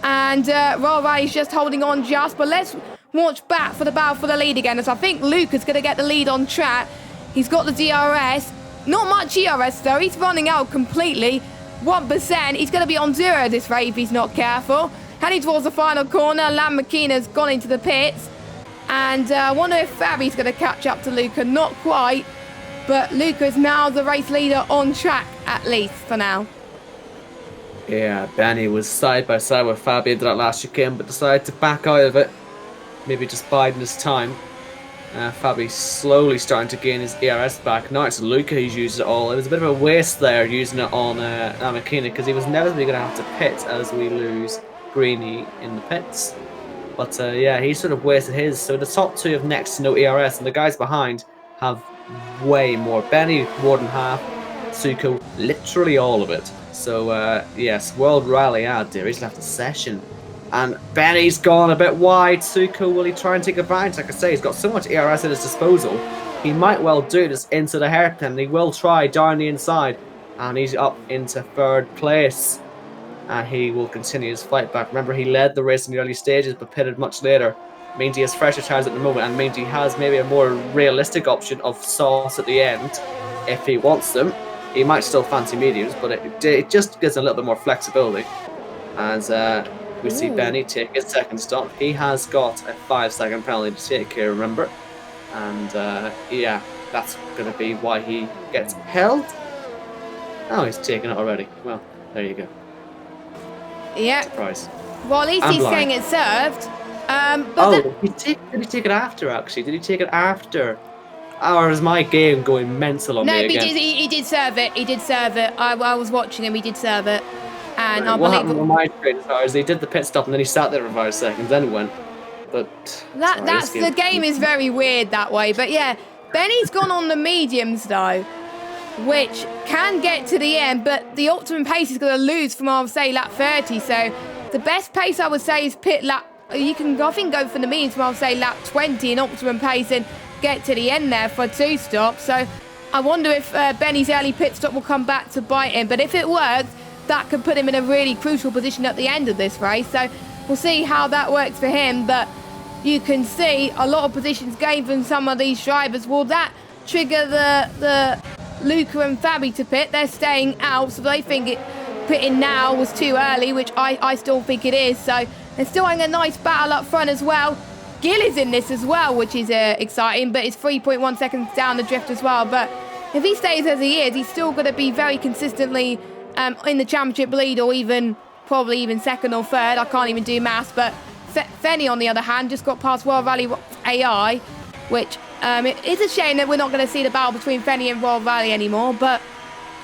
And Roll Valley's just holding on just. But let's watch back for the battle for the lead again, as I think Luke is going to get the lead on track. He's got the DRS. Not much ERS though. He's running out completely. 1%. He's going to be on 0 this race if he's not careful. Heading towards the final corner. Lamborghini's gone into the pits. And I wonder if Fabi's going to catch up to Luca. Not quite, but Luca is now the race leader on track, at least for now. Yeah, Benny was side by side with Fabi into that last chicane, but decided to back out of it. Maybe just biding his time. Fabi slowly starting to gain his ERS back. Now it's Luca who's used it all. It was a bit of a waste there using it on Lamborghini, because he was inevitably going to have to pit as we lose Greeny in the pits. But yeah, he sort of wasted his. So the top two have next to no ERS, and the guys behind have way more. Benny, more than half. Suko, literally all of it. So yes, World Rally out there. He's left a session. And Benny's gone a bit wide. Suko, will he try and take advantage? Like I say, he's got so much ERS at his disposal. He might well do this into the hairpin. He will try down the inside. And he's up into 3rd place. And he will continue his fight back. Remember, he led the race in the early stages, but pitted much later. Means he has fresher tires at the moment, and means he has maybe a more realistic option of sauce at the end if he wants them. He might still fancy mediums, but it just gives a little bit more flexibility. As we see Benny take his 2nd stop. He has got a 5-second penalty to take here, remember. And yeah, that's going to be why he gets held. Oh, he's taken it already. Well, there you go. Yeah. Surprise. Well, at least he's saying it's served. Did he take it after, actually? Did he take it after? Or is my game going mental on me again? No, he did serve it. He did serve it. I was watching him. He did serve it. And right, what happened with my train is he did the pit stop and then he sat there for 5 seconds, then went. But the game is very weird that way. But yeah, Benny's gone on the mediums though. which can get to the end, but the optimum pace is going to lose from, I would say, lap 30. So the best pace, I would say, is pit lap. You can, I think, go for the means from, I would say, lap 20 in optimum pace and get to the end there for 2 stops. So I wonder if Benny's early pit stop will come back to bite him. But if it works, that could put him in a really crucial position at the end of this race. So we'll see how that works for him. But you can see a lot of positions gained from some of these drivers. Will that trigger the Luca and Fabi to pit? They're staying out, so they think pitting now was too early, which I still think it is. So they're still having a nice battle up front as well. Gill is in this as well, which is exciting, but it's 3.1 seconds down the drift as well. But if he stays as he is, he's still going to be very consistently in the championship lead, or probably even second or third. I can't even do maths, but Fenny, on the other hand, just got past World Rally AI, which it is a shame that we're not going to see the battle between Fenny and World Rally anymore. But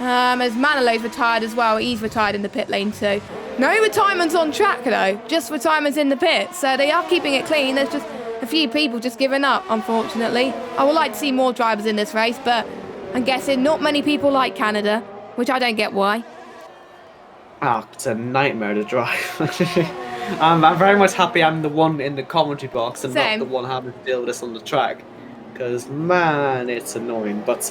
as Manilo's retired as well, he's retired in the pit lane too. No retirements on track though, just retirements in the pit. So they are keeping it clean. There's just a few people just giving up, unfortunately. I would like to see more drivers in this race, but I'm guessing not many people like Canada, which I don't get why. Oh, it's a nightmare to drive. I'm very much happy I'm the one in the commentary box and Same. not the one having to deal with this on the track. Because, man, it's annoying. But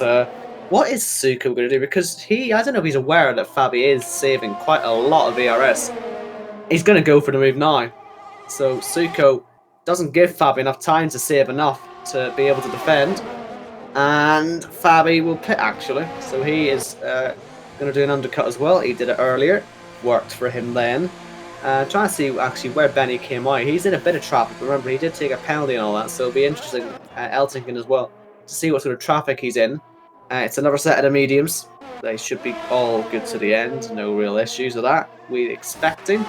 what is Suko going to do? Because I don't know if he's aware that Fabi is saving quite a lot of ERS. He's going to go for the move now. So Suko doesn't give Fabi enough time to save enough to be able to defend. And Fabi will pit, actually. So he is going to do an undercut as well. He did it earlier. Worked for him then. Trying to see actually where Benny came out. He's in a bit of traffic. Remember, he did take a penalty and all that, so it'll be interesting, Eltington as well, to see what sort of traffic he's in. It's another set of the mediums. They should be all good to the end. No real issues with that. We're expecting.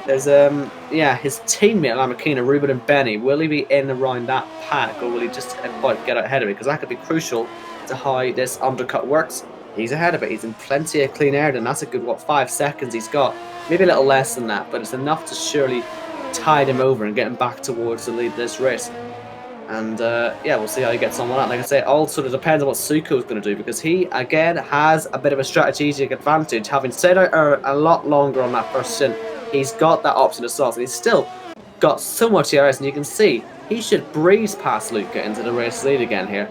There's his teammate Lamakina, Ruben and Benny. Will he be in around that pack, or will he just about get out ahead of it? Because that could be crucial to how this undercut works. He's ahead of it. He's in plenty of clean air, and that's a good 5 seconds he's got. Maybe a little less than that, but it's enough to surely tide him over and get him back towards the lead of this race. And we'll see how he gets on with that. Like I say, it all sort of depends on what Suko is going to do, because he again has a bit of a strategic advantage, having stayed out a lot longer on that first stint. He's got that option to start, and he's still got so much ERS, and you can see he should breeze past Luca into the race lead again here.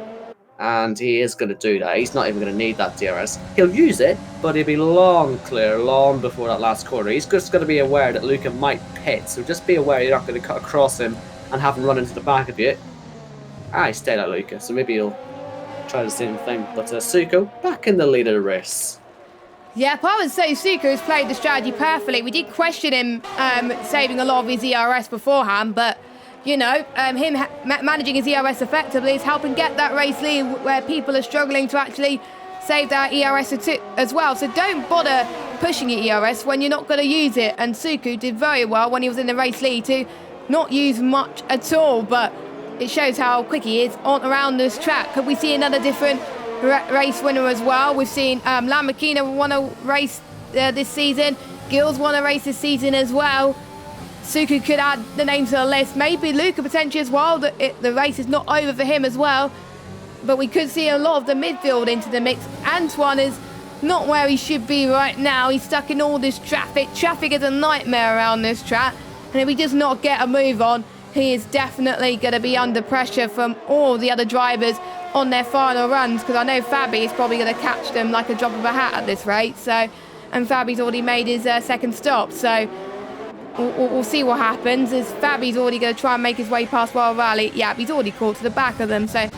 And he is going to do that. He's not even going to need that DRS. He'll use it, but he'll be long clear, long before that last corner. He's just going to be aware that Luca might pit, so just be aware you're not going to cut across him and have him run into the back of you. He stayed at Luca, so maybe he'll try the same thing. But Suko back in the lead of the race. Yeah, I would say Suko has played the strategy perfectly. We did question him saving a lot of his ERS beforehand, but you know, him managing his ERS effectively is helping get that race lead where people are struggling to actually save their ERS as well. So don't bother pushing your ERS when you're not going to use it. And Suku did very well when he was in the race lead to not use much at all. But it shows how quick he is on around this track. Could we see another different race winner as well? We've seen Lamakina won a race this season. Gills won a race this season as well. Suku could add the name to the list. Maybe Luca potentially as well. The race is not over for him as well. But we could see a lot of the midfield into the mix. Antoine is not where he should be right now. He's stuck in all this traffic. Traffic is a nightmare around this track. And if he does not get a move on, he is definitely going to be under pressure from all the other drivers on their final runs. Because I know Fabi is probably going to catch them like a drop of a hat at this rate. And Fabi's already made his second stop. So we'll see what happens. As Fabi's already going to try and make his way past World Rally. Yeah, he's already caught to the back of them. So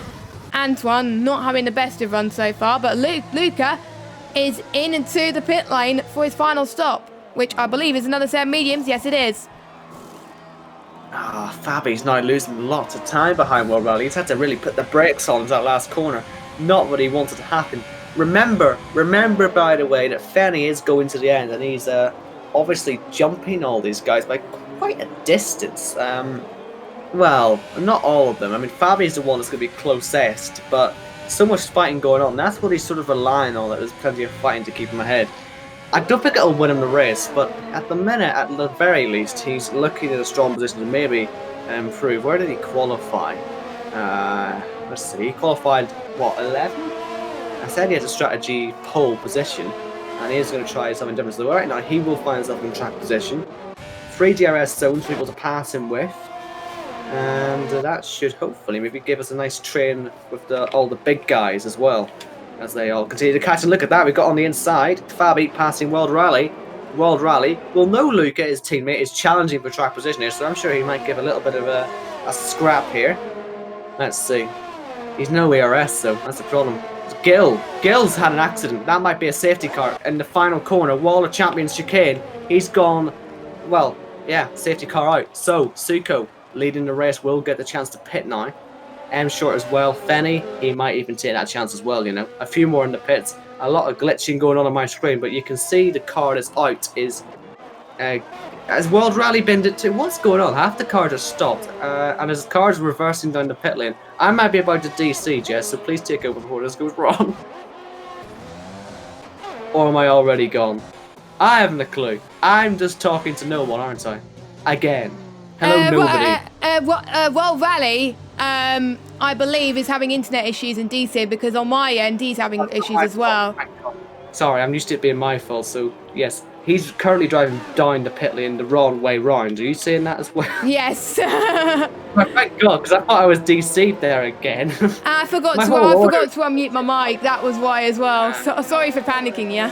Antoine not having the best of runs so far. But Luca is into the pit lane for his final stop, which I believe is another set of mediums. Yes, it is. Fabi's now losing lots of time behind World Rally. He's had to really put the brakes on that last corner. Not what he wanted to happen. Remember by the way, that Fenny is going to the end, and he's obviously jumping all these guys by quite a distance. Well, not all of them. I mean, Fabi's the one that's going to be closest, but so much fighting going on. That's what he's sort of relying on, that there's plenty of fighting to keep him ahead. I don't think it'll win him the race, but at the minute, at the very least, he's looking in a strong position to maybe improve. Where did he qualify? Let's see, he qualified, what, 11? I said he has a strategy pole position, and he is going to try something different. So right now, he will find himself in track position. 3 DRS zones for people to pass him with. And that should hopefully maybe give us a nice train with all the big guys as well, as they all continue to catch. And look at that, we got on the inside, Fabi passing World Rally. World Rally. Well, no, Luca, his teammate, is challenging for track position here, so I'm sure he might give a little bit of a scrap here. Let's see. He's no ERS, though. That's the problem. Gill's had an accident. That might be a safety car in the final corner. Wall of Champions chicane. He's gone. Well, yeah, safety car out. So, Suko, leading the race, will get the chance to pit now. M Short as well. Fenny, he might even take that chance as well, you know. A few more in the pits. A lot of glitching going on my screen, but you can see the car that's out is... has World Rally binned it too? What's going on? Half the cars are stopped, and his car's reversing down the pit lane. I might be about to DC, Jess, so please take over before this goes wrong. Or am I already gone? I haven't a clue. I'm just talking to no one, aren't I? Again. Hello, nobody. World Rally, I believe, is having internet issues in DC because on my end, he's having issues as well. Sorry, I'm used to it being my fault, so yes. He's currently driving down the pit lane the wrong way round. Are you saying that as well? Yes. Thank God, because I thought I was DC'd there again. I forgot to unmute my mic. That was why as well. Sorry for panicking, yeah.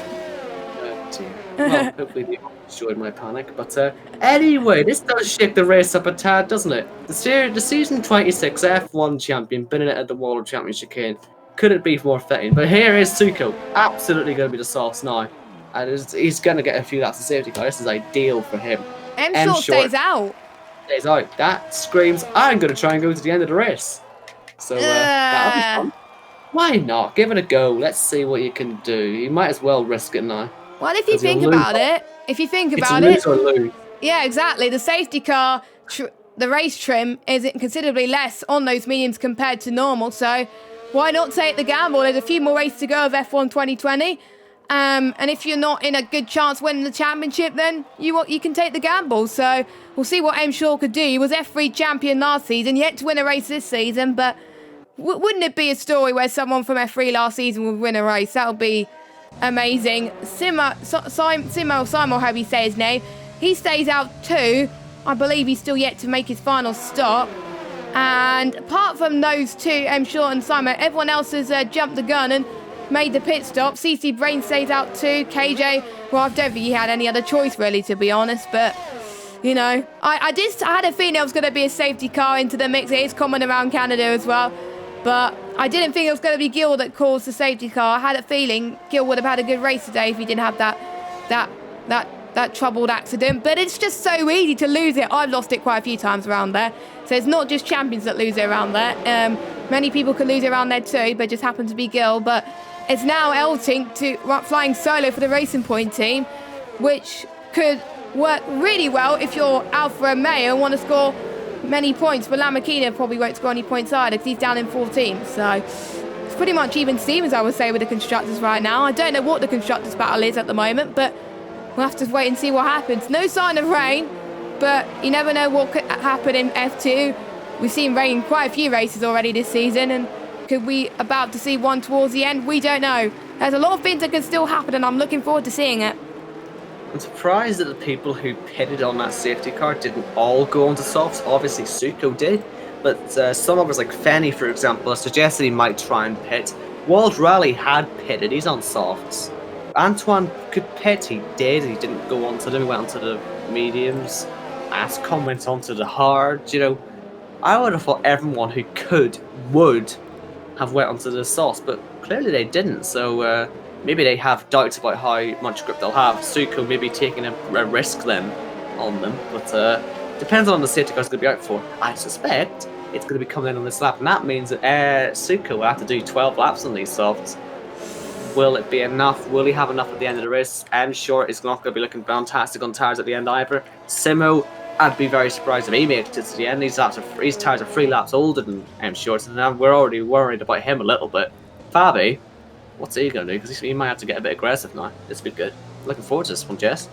Well, hopefully you enjoyed my panic. But anyway, this does shake the race up a tad, doesn't it? The season 26 F1 champion, binning it at the World Championship chicane. Couldn't be more fitting. But here is Suko, absolutely going to be the sauce now. And he's going to get a few laps of safety car. This is ideal for him. M Short stays out. Stays out. That screams, I'm going to try and go to the end of the race. So that'll be fun. Why not? Give it a go. Let's see what you can do. You might as well risk it now. Well, if you think about it, it's lose or lose. Yeah, exactly. The safety car, the race trim is considerably less on those mediums compared to normal. So why not take the gamble? There's a few more races to go of F1 2020. And if you're not in a good chance winning the championship, then you can take the gamble. So we'll see what M Shaw could do. He was F3 champion last season, yet to win a race this season. But wouldn't it be a story where someone from F3 last season would win a race? That would be amazing. Simon, however you say his name, he stays out too. I believe he's still yet to make his final stop. And apart from those two, M Shaw and Simon, everyone else has jumped the gun and made the pit stop. CC Brain stays out too. KJ, well, I don't think he had any other choice really, to be honest. But you know, I had a feeling there was going to be a safety car into the mix. It is common around Canada as well, but I didn't think it was going to be Gil that caused the safety car. I had a feeling Gil would have had a good race today if he didn't have that troubled accident. But it's just so easy to lose it. I've lost it quite a few times around there. So it's not just champions that lose it around there. Many people can lose it around there too, but it just happened to be Gil. But it's now Eltink flying solo for the Racing Point team, which could work really well if you're Alpha and Mayo and want to score many points. But Lamakina probably won't score any points either because he's down in 14th. So it's pretty much even Stevens, I would say, with the constructors right now. I don't know what the constructors battle is at the moment, but we'll have to wait and see what happens. No sign of rain, but you never know what could happen in F2. We've seen rain quite a few races already this season, and could we about to see one towards the end? We don't know. There's a lot of things that can still happen, and I'm looking forward to seeing it. I'm surprised that the people who pitted on that safety car didn't all go onto softs. Obviously, Suko did, but some others, like Fenny, for example, suggested he might try and pit. World Rally had pitted. He's on softs. Antoine could pit. He did. He didn't go onto them. He went onto the mediums. Ascom went onto the hard. You know, I would have thought everyone who would have went onto the sauce, but clearly they didn't. So maybe they have doubts about how much grip they'll have. Suko maybe taking a risk then on them, but depends on the safety car's going to be out for. I suspect it's going to be coming in on this lap, and that means that Suko will have to do 12 laps on these softs. Will it be enough? Will he have enough at the end of the race? M Short is not going to be looking fantastic on tyres at the end either. Simo, I'd be very surprised if he made it to the end. His tyres are 3 laps older than M Short, and we're already worried about him a little bit. Fabi, what's he going to do? Because he might have to get a bit aggressive now. This will be good. Looking forward to this one, Jess.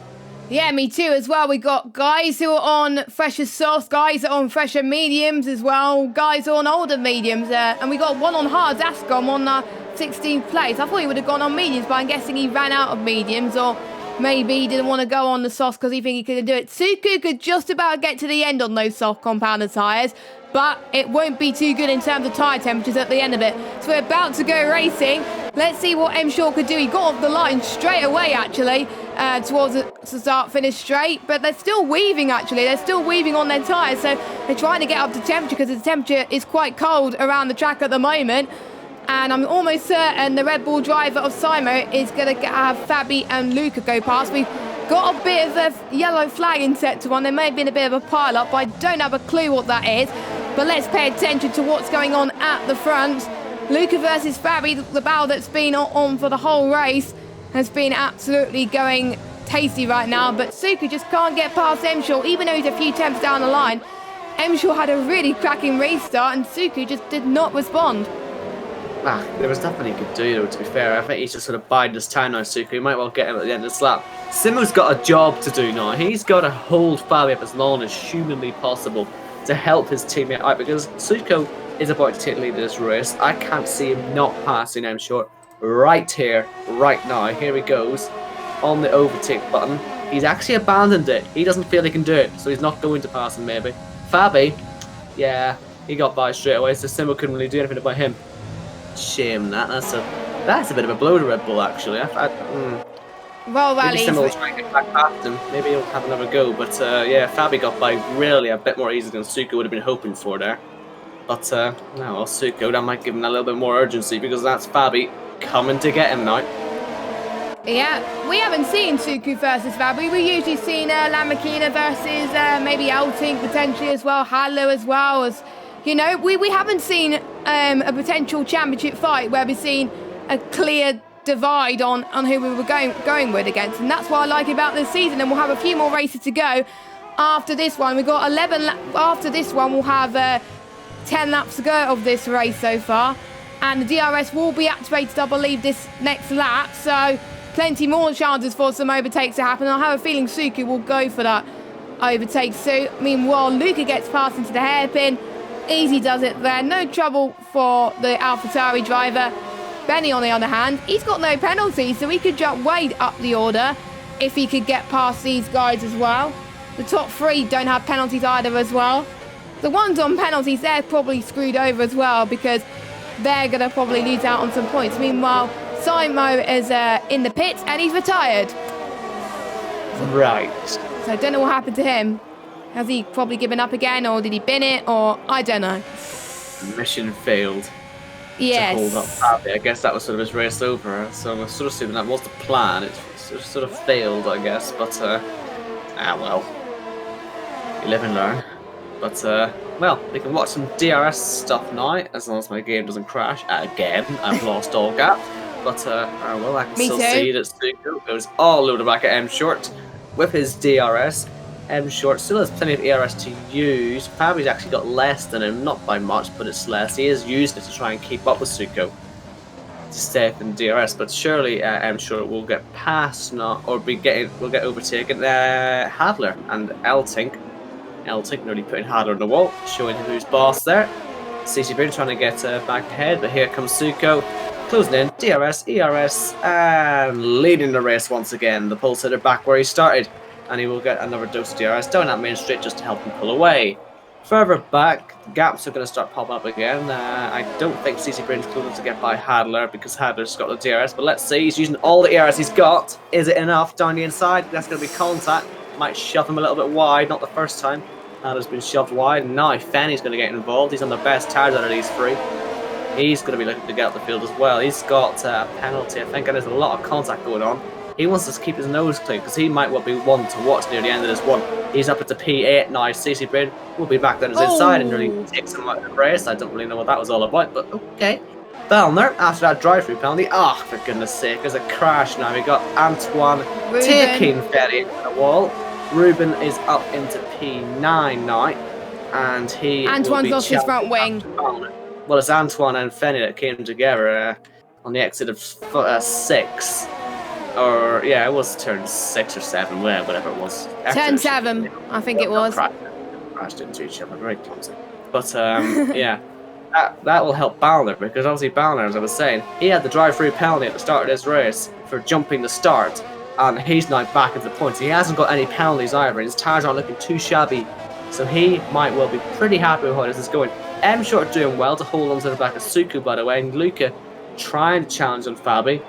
Yeah, me too as well. We got guys who are on fresher softs, guys that are on fresher mediums as well, guys who are on older mediums, and we got one on hards, Ascom on 16th place. I thought he would have gone on mediums, but I'm guessing he ran out of mediums, or maybe he didn't want to go on the softs because he think he couldn't do it. Suku could just about get to the end on those soft compounder tyres, but it won't be too good in terms of tyre temperatures at the end of it. So we're about to go racing. Let's see what M Short could do. He got off the line straight away, actually, towards the start-finish straight, but they're still weaving, actually. They're still weaving on their tyres, so they're trying to get up to temperature because the temperature is quite cold around the track at the moment. And I'm almost certain the Red Bull driver of Simo is going to have Fabi and Luca go past. We've got a bit of a yellow flag in Sector 1. There may have been a bit of a pile-up, but I don't have a clue what that is. But let's pay attention to what's going on at the front. Luca versus Fabi, the battle that's been on for the whole race, has been absolutely going tasty right now. But Suku just can't get past M Short, even though he's a few temps down the line. M Short had a really cracking restart, and Suku just did not respond. There was nothing he could do, though, to be fair. I think he's just sort of biding his time on Suku. He might well get him at the end of the lap. Simo's got a job to do now. He's got to hold Fabi up as long as humanly possible to help his teammate out, because Suku is about to take the lead of this race. I can't see him not passing M Short right here, right now. Here he goes on the overtake button. He's actually abandoned it. He doesn't feel he can do it, so he's not going to pass him, maybe. Fabi, yeah, he got by straight away, so Simo couldn't really do anything about him. Shame that. That's a bit of a blow to Red Bull, actually. Well, maybe Simo will try and get back past him. Maybe he'll have another go. But yeah, Fabi got by really a bit more easy than Suku would have been hoping for there. But no, well, Suku, that might give him a little bit more urgency, because that's Fabi coming to get him now. Yeah, we haven't seen Suku versus Fabi. We've usually seen Lamborghini versus maybe Elting potentially as well, Hadler as well. As you know, we haven't seen a potential championship fight where we've seen a clear divide on who we were going with against, and that's what I like about this season. And we'll have a few more races to go after this one. We've got 11 after this one. We'll have 10 laps to go of this race so far, and the DRS will be activated, I believe, this next lap, so plenty more chances for some overtakes to happen. I have a feeling Suku will go for that overtake. So meanwhile, Luca gets past into the hairpin. Easy does it there. No trouble for the AlphaTauri driver. Benny, on the other hand, he's got no penalties, so he could jump way up the order if he could get past these guys as well. The top three don't have penalties either as well. The ones on penalties, they're probably screwed over as well, because they're going to probably lose out on some points. Meanwhile, Simo is in the pits and he's retired. Right. So I don't know what happened to him. Has he probably given up again, or did he bin it, or I don't know. Mission failed. Yes. To hold up Fabi. I guess that was sort of his race over. So I'm sort of assuming that was the plan. It sort of failed, I guess. But well, you live and learn. But well, we can watch some DRS stuff now, as long as my game doesn't crash again. I've lost all gap. But well, I can still see that Suku goes all loaded back at M Short with his DRS. M Short still has plenty of ERS to use. Fabi's actually got less than him, not by much, but it's less. He is using it to try and keep up with Suku to stay up in DRS, but surely M Short will get past now, or will get overtaken. Hadler and Eltink nearly putting Hadler on the wall, showing him who's boss there. CC Brain trying to get back ahead, but here comes Suku, closing in, DRS, ERS, and leading the race once again. The pole sitter back where he started, and he will get another dose of DRS down that main straight just to help him pull away. Further back, gaps are going to start popping up again. I don't think CC Brain's close enough to get by Hadler, because Hadler's got the DRS, but let's see, he's using all the ERS he's got. Is it enough down the inside? That's going to be contact. Might shove him a little bit wide, not the first time. Hadler's been shoved wide, and now Fenny's going to get involved. He's on the best tires out of these three. He's going to be looking to get up the field as well. He's got a penalty, I think, and there's a lot of contact going on. He wants to keep his nose clean, because he might well be one to watch near the end of this one. He's up into P8 now. CC Brain will be back down his inside and really takes him out of the race. I don't really know what that was all about, but okay. Bellner, after that drive-through penalty, for goodness sake, there's a crash now. We got Antoine taking Ferry into the wall. Ruben is up into P9 now, and Antoine's lost his front wing. Well, it's Antoine and Fenny that came together on the exit of 6. Or, yeah, it was turn 6 or 7, whatever it was. Turn 7, I think it was. Crashed into each other, very clumsy. But, yeah. that will help Ballner, because obviously Ballner, as I was saying, he had the drive-through penalty at the start of this race for jumping the start, and he's now back at the points. He hasn't got any penalties either, and his tyres aren't looking too shabby, so he might well be pretty happy with how this is going. M Short doing well to hold on to the back of Suku, by the way, and Luca trying to challenge on Fabi.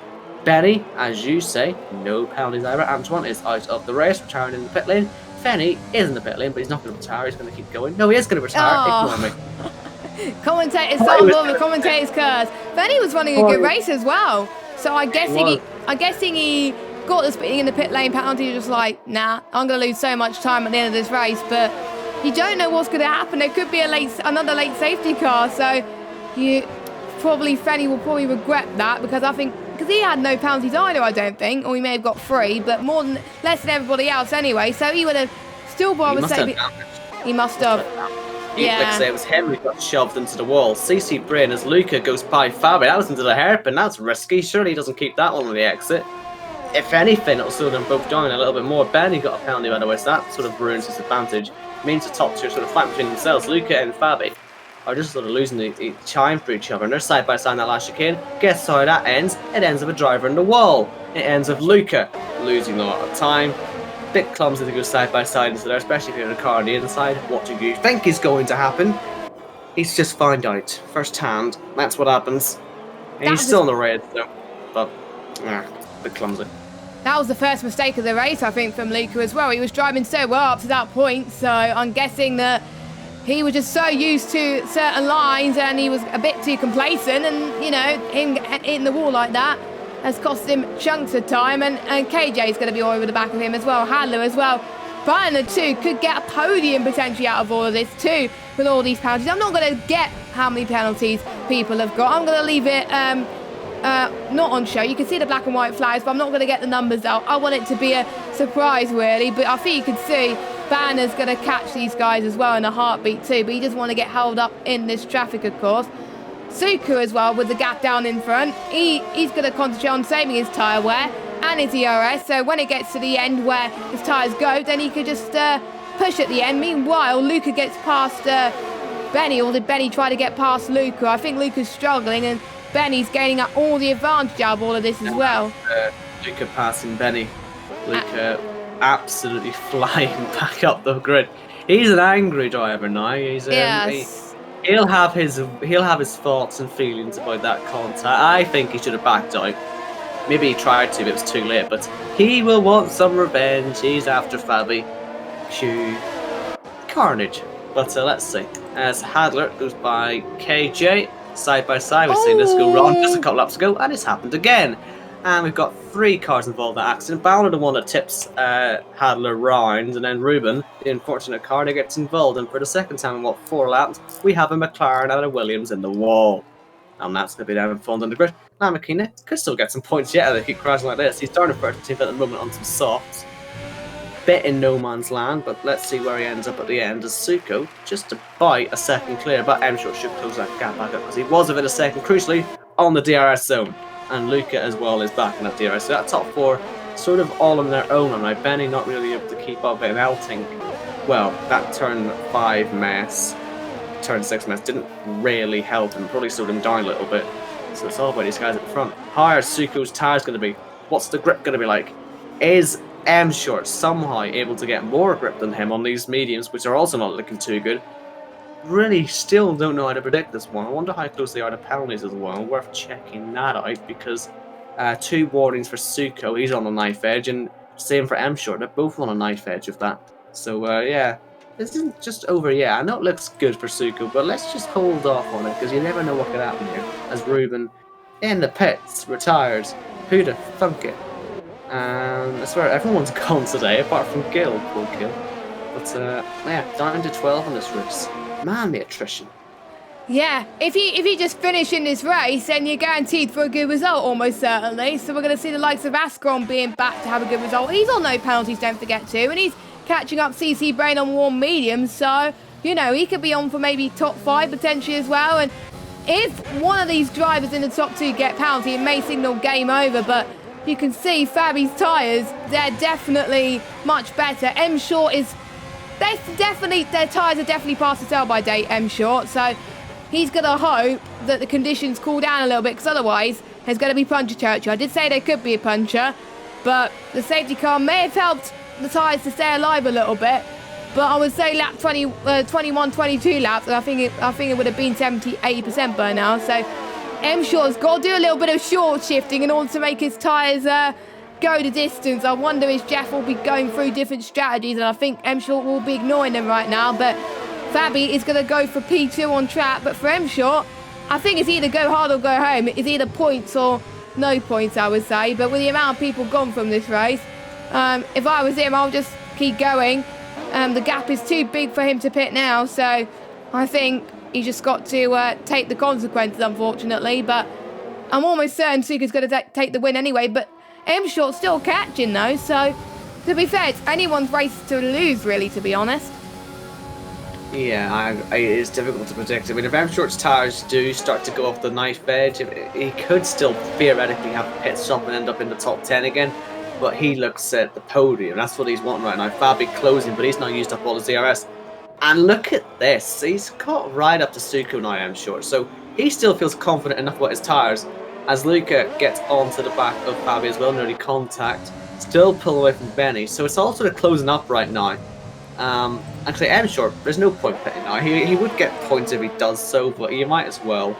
Benny, as you say, no penalties either. Antoine is out of the race, retiring in the pit lane. Fenny is in the pit lane, but he's not going to retire. He's going to keep going. No, he is going to retire. Ignore me. Commentators stumble, the commentators curse. Fenny was running a good race as well. So I'm guessing he got the speeding in the pit lane penalty. He was just like, nah, I'm going to lose so much time at the end of this race. But you don't know what's going to happen. There could be another late safety car. So Fenny will probably regret that, because he had no penalties either, I don't think, or he may have got 3, but less than everybody else anyway. So he would have still bothered saving. He must have. Yeah. Like I say, it was him who got shoved into the wall. CC Brain as Luca goes by Fabi. That was into the hairpin. That's risky. Surely he doesn't keep that one on the exit. If anything, it'll slow them both down a little bit more. Benny got a penalty, by the way, so that sort of ruins his advantage. Means the top two are sort of fighting between themselves. Luca and Fabi are just sort of losing the time for each other, and they're side by side in that last chicane. Guess how that ends? It ends with a driver in the wall. It ends with Luca losing a lot of time. Bit clumsy to go side by side into there, especially if you're in a car on the inside. What do you think is going to happen? He's just found out first hand. That's what happens. And he's still in the red, though. But, a bit clumsy. That was the first mistake of the race, I think, from Luca as well. He was driving so well up to that point, so I'm guessing that he was just so used to certain lines and he was a bit too complacent, and, him hitting the wall like that has cost him chunks of time, and KJ's going to be all over the back of him as well, Handler as well. Bernard too could get a podium potentially out of all of this too, with all these penalties. I'm not going to get how many penalties people have got. I'm going to leave it not on show. You can see the black and white flags, but I'm not going to get the numbers out. I want it to be a surprise, really, but I think you can see Banner's going to catch these guys as well in a heartbeat too, but he doesn't want to get held up in this traffic, of course. Suku as well, with the gap down in front, he's going to concentrate on saving his tyre wear and his ERS, so when it gets to the end where his tyres go, then he could just push at the end. Meanwhile, Luca gets past Benny, or did Benny try to get past Luca? I think Luca's struggling, and Benny's gaining up all the advantage out of all of this as well. Luca passing Benny. Luca absolutely flying back up the grid. He's an angry driver now. He's he'll have his thoughts and feelings about that contact. I think he should have backed out. Maybe he tried to, but it was too late. But he will want some revenge. He's after Fabi. Q. Carnage. But let's see. As Handler goes by KJ, side by side. We've seen this go wrong just a couple laps ago, and it's happened again. And we've got 3 cars involved in that accident. Ballard, the one that tips Handler round, and then Ruben, the unfortunate car, that gets involved. And for the second time in, 4 laps, we have a McLaren and a Williams in the wall. And that's going to be down front on the grid. Now McKenna could still get some points yet if they keep crashing like this. He's starting first at the moment on some softs. Bit in no man's land, but let's see where he ends up at the end. As Suko just about a second clear, but M Short should close that gap back up because he was within a second, crucially, on the DRS zone. And Luca as well is back in that DRS. So that top 4 sort of all on their own. And now Benny not really able to keep up, and Elting, well, that turn 5 mess, turn 6 mess didn't really help him, probably slowed him down a little bit. So it's all about these guys at the front. How are Suko's tyres going to be? What's the grip going to be like? Is M Short somehow able to get more grip than him on these mediums, which are also not looking too good? Really still don't know how to predict this one. I wonder how close they are to penalties as well. Worth checking that out, because 2 warnings for Suko. He's on the knife edge, and same for M Short. They're both on a knife edge of that. So yeah, this isn't just over yet. I know it looks good for Suko, but let's just hold off on it, because you never know what could happen here. As Ruben in the pits retires. Who'd have thunk it? I swear everyone's gone today apart from Gil. Poor Gil. But yeah, down to 12 on this race. Man, the attrition. Yeah, if you just finish in this race, then you're guaranteed for a good result, almost certainly. So we're going to see the likes of Ascron being back to have a good result. He's on no penalties, don't forget to, and he's catching up CC Brain on warm mediums. So, he could be on for maybe top 5 potentially as well. And if one of these drivers in the top 2 get penalty, it may signal game over. But you can see Fabi's tyres, they're definitely much better. M Short is... their tyres are definitely past the sell-by date, M Short, so he's going to hope that the conditions cool down a little bit, because otherwise there's going to be puncher territory. I did say there could be a puncher, but the safety car may have helped the tyres to stay alive a little bit. But I would say lap 21, 22 laps, and I think it would have been 70, 80% by now. So M Short's got to do a little bit of short shifting in order to make his tyres go the distance. I wonder if Jeff will be going through different strategies, and I think M Short will be ignoring them right now. But Fabi is going to go for P2 on track. But for M Short, I think it's either go hard or go home. It's either points or no points, I would say. But with the amount of people gone from this race, if I was him, I'll just keep going. The gap is too big for him to pit now, so I think he just got to take the consequences, unfortunately. But I'm almost certain Suka's going to take the win anyway. But M Short's still catching, though, so to be fair, it's anyone's race to lose, really, to be honest. Yeah, it's difficult to predict. I mean, if M Short's tyres do start to go off the knife edge, he could still theoretically have a pit stop and end up in the top 10 again. But he looks at the podium. That's what he's wanting right now. Fabi closing, but he's not used up all his DRS. And look at this. He's caught right up to Suko now, I'm sure. So he still feels confident enough about his tyres. As Luca gets onto the back of Fabi as well, nearly contact. Still pull away from Benny. So it's all sort of closing up right now. Actually, M Short, there's no point pitting now. He would get points if he does so, but you might as well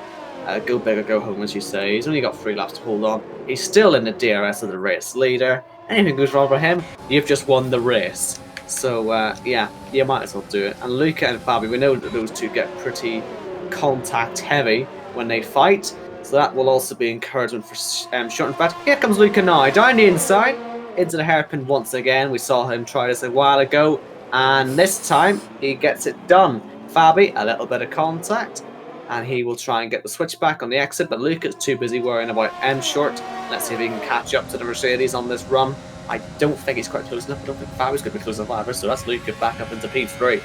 go big or go home, as you say. He's only got 3 laps to hold on. He's still in the DRS of the race leader. Anything goes wrong for him, you've just won the race. So, yeah, you might as well do it. And Luca and Fabi, we know that those two get pretty contact heavy when they fight. So that will also be encouragement for Short. In fact, here comes Luca now, down the inside, into the hairpin once again. We saw him try this a while ago, and this time he gets it done. Fabi, a little bit of contact, and he will try and get the switch back on the exit, but Luca's too busy worrying about M Short. Let's see if he can catch up to the Mercedes on this run. I don't think he's quite close enough. I don't think Fabi's going to be close enough either, so that's Luca back up into P3.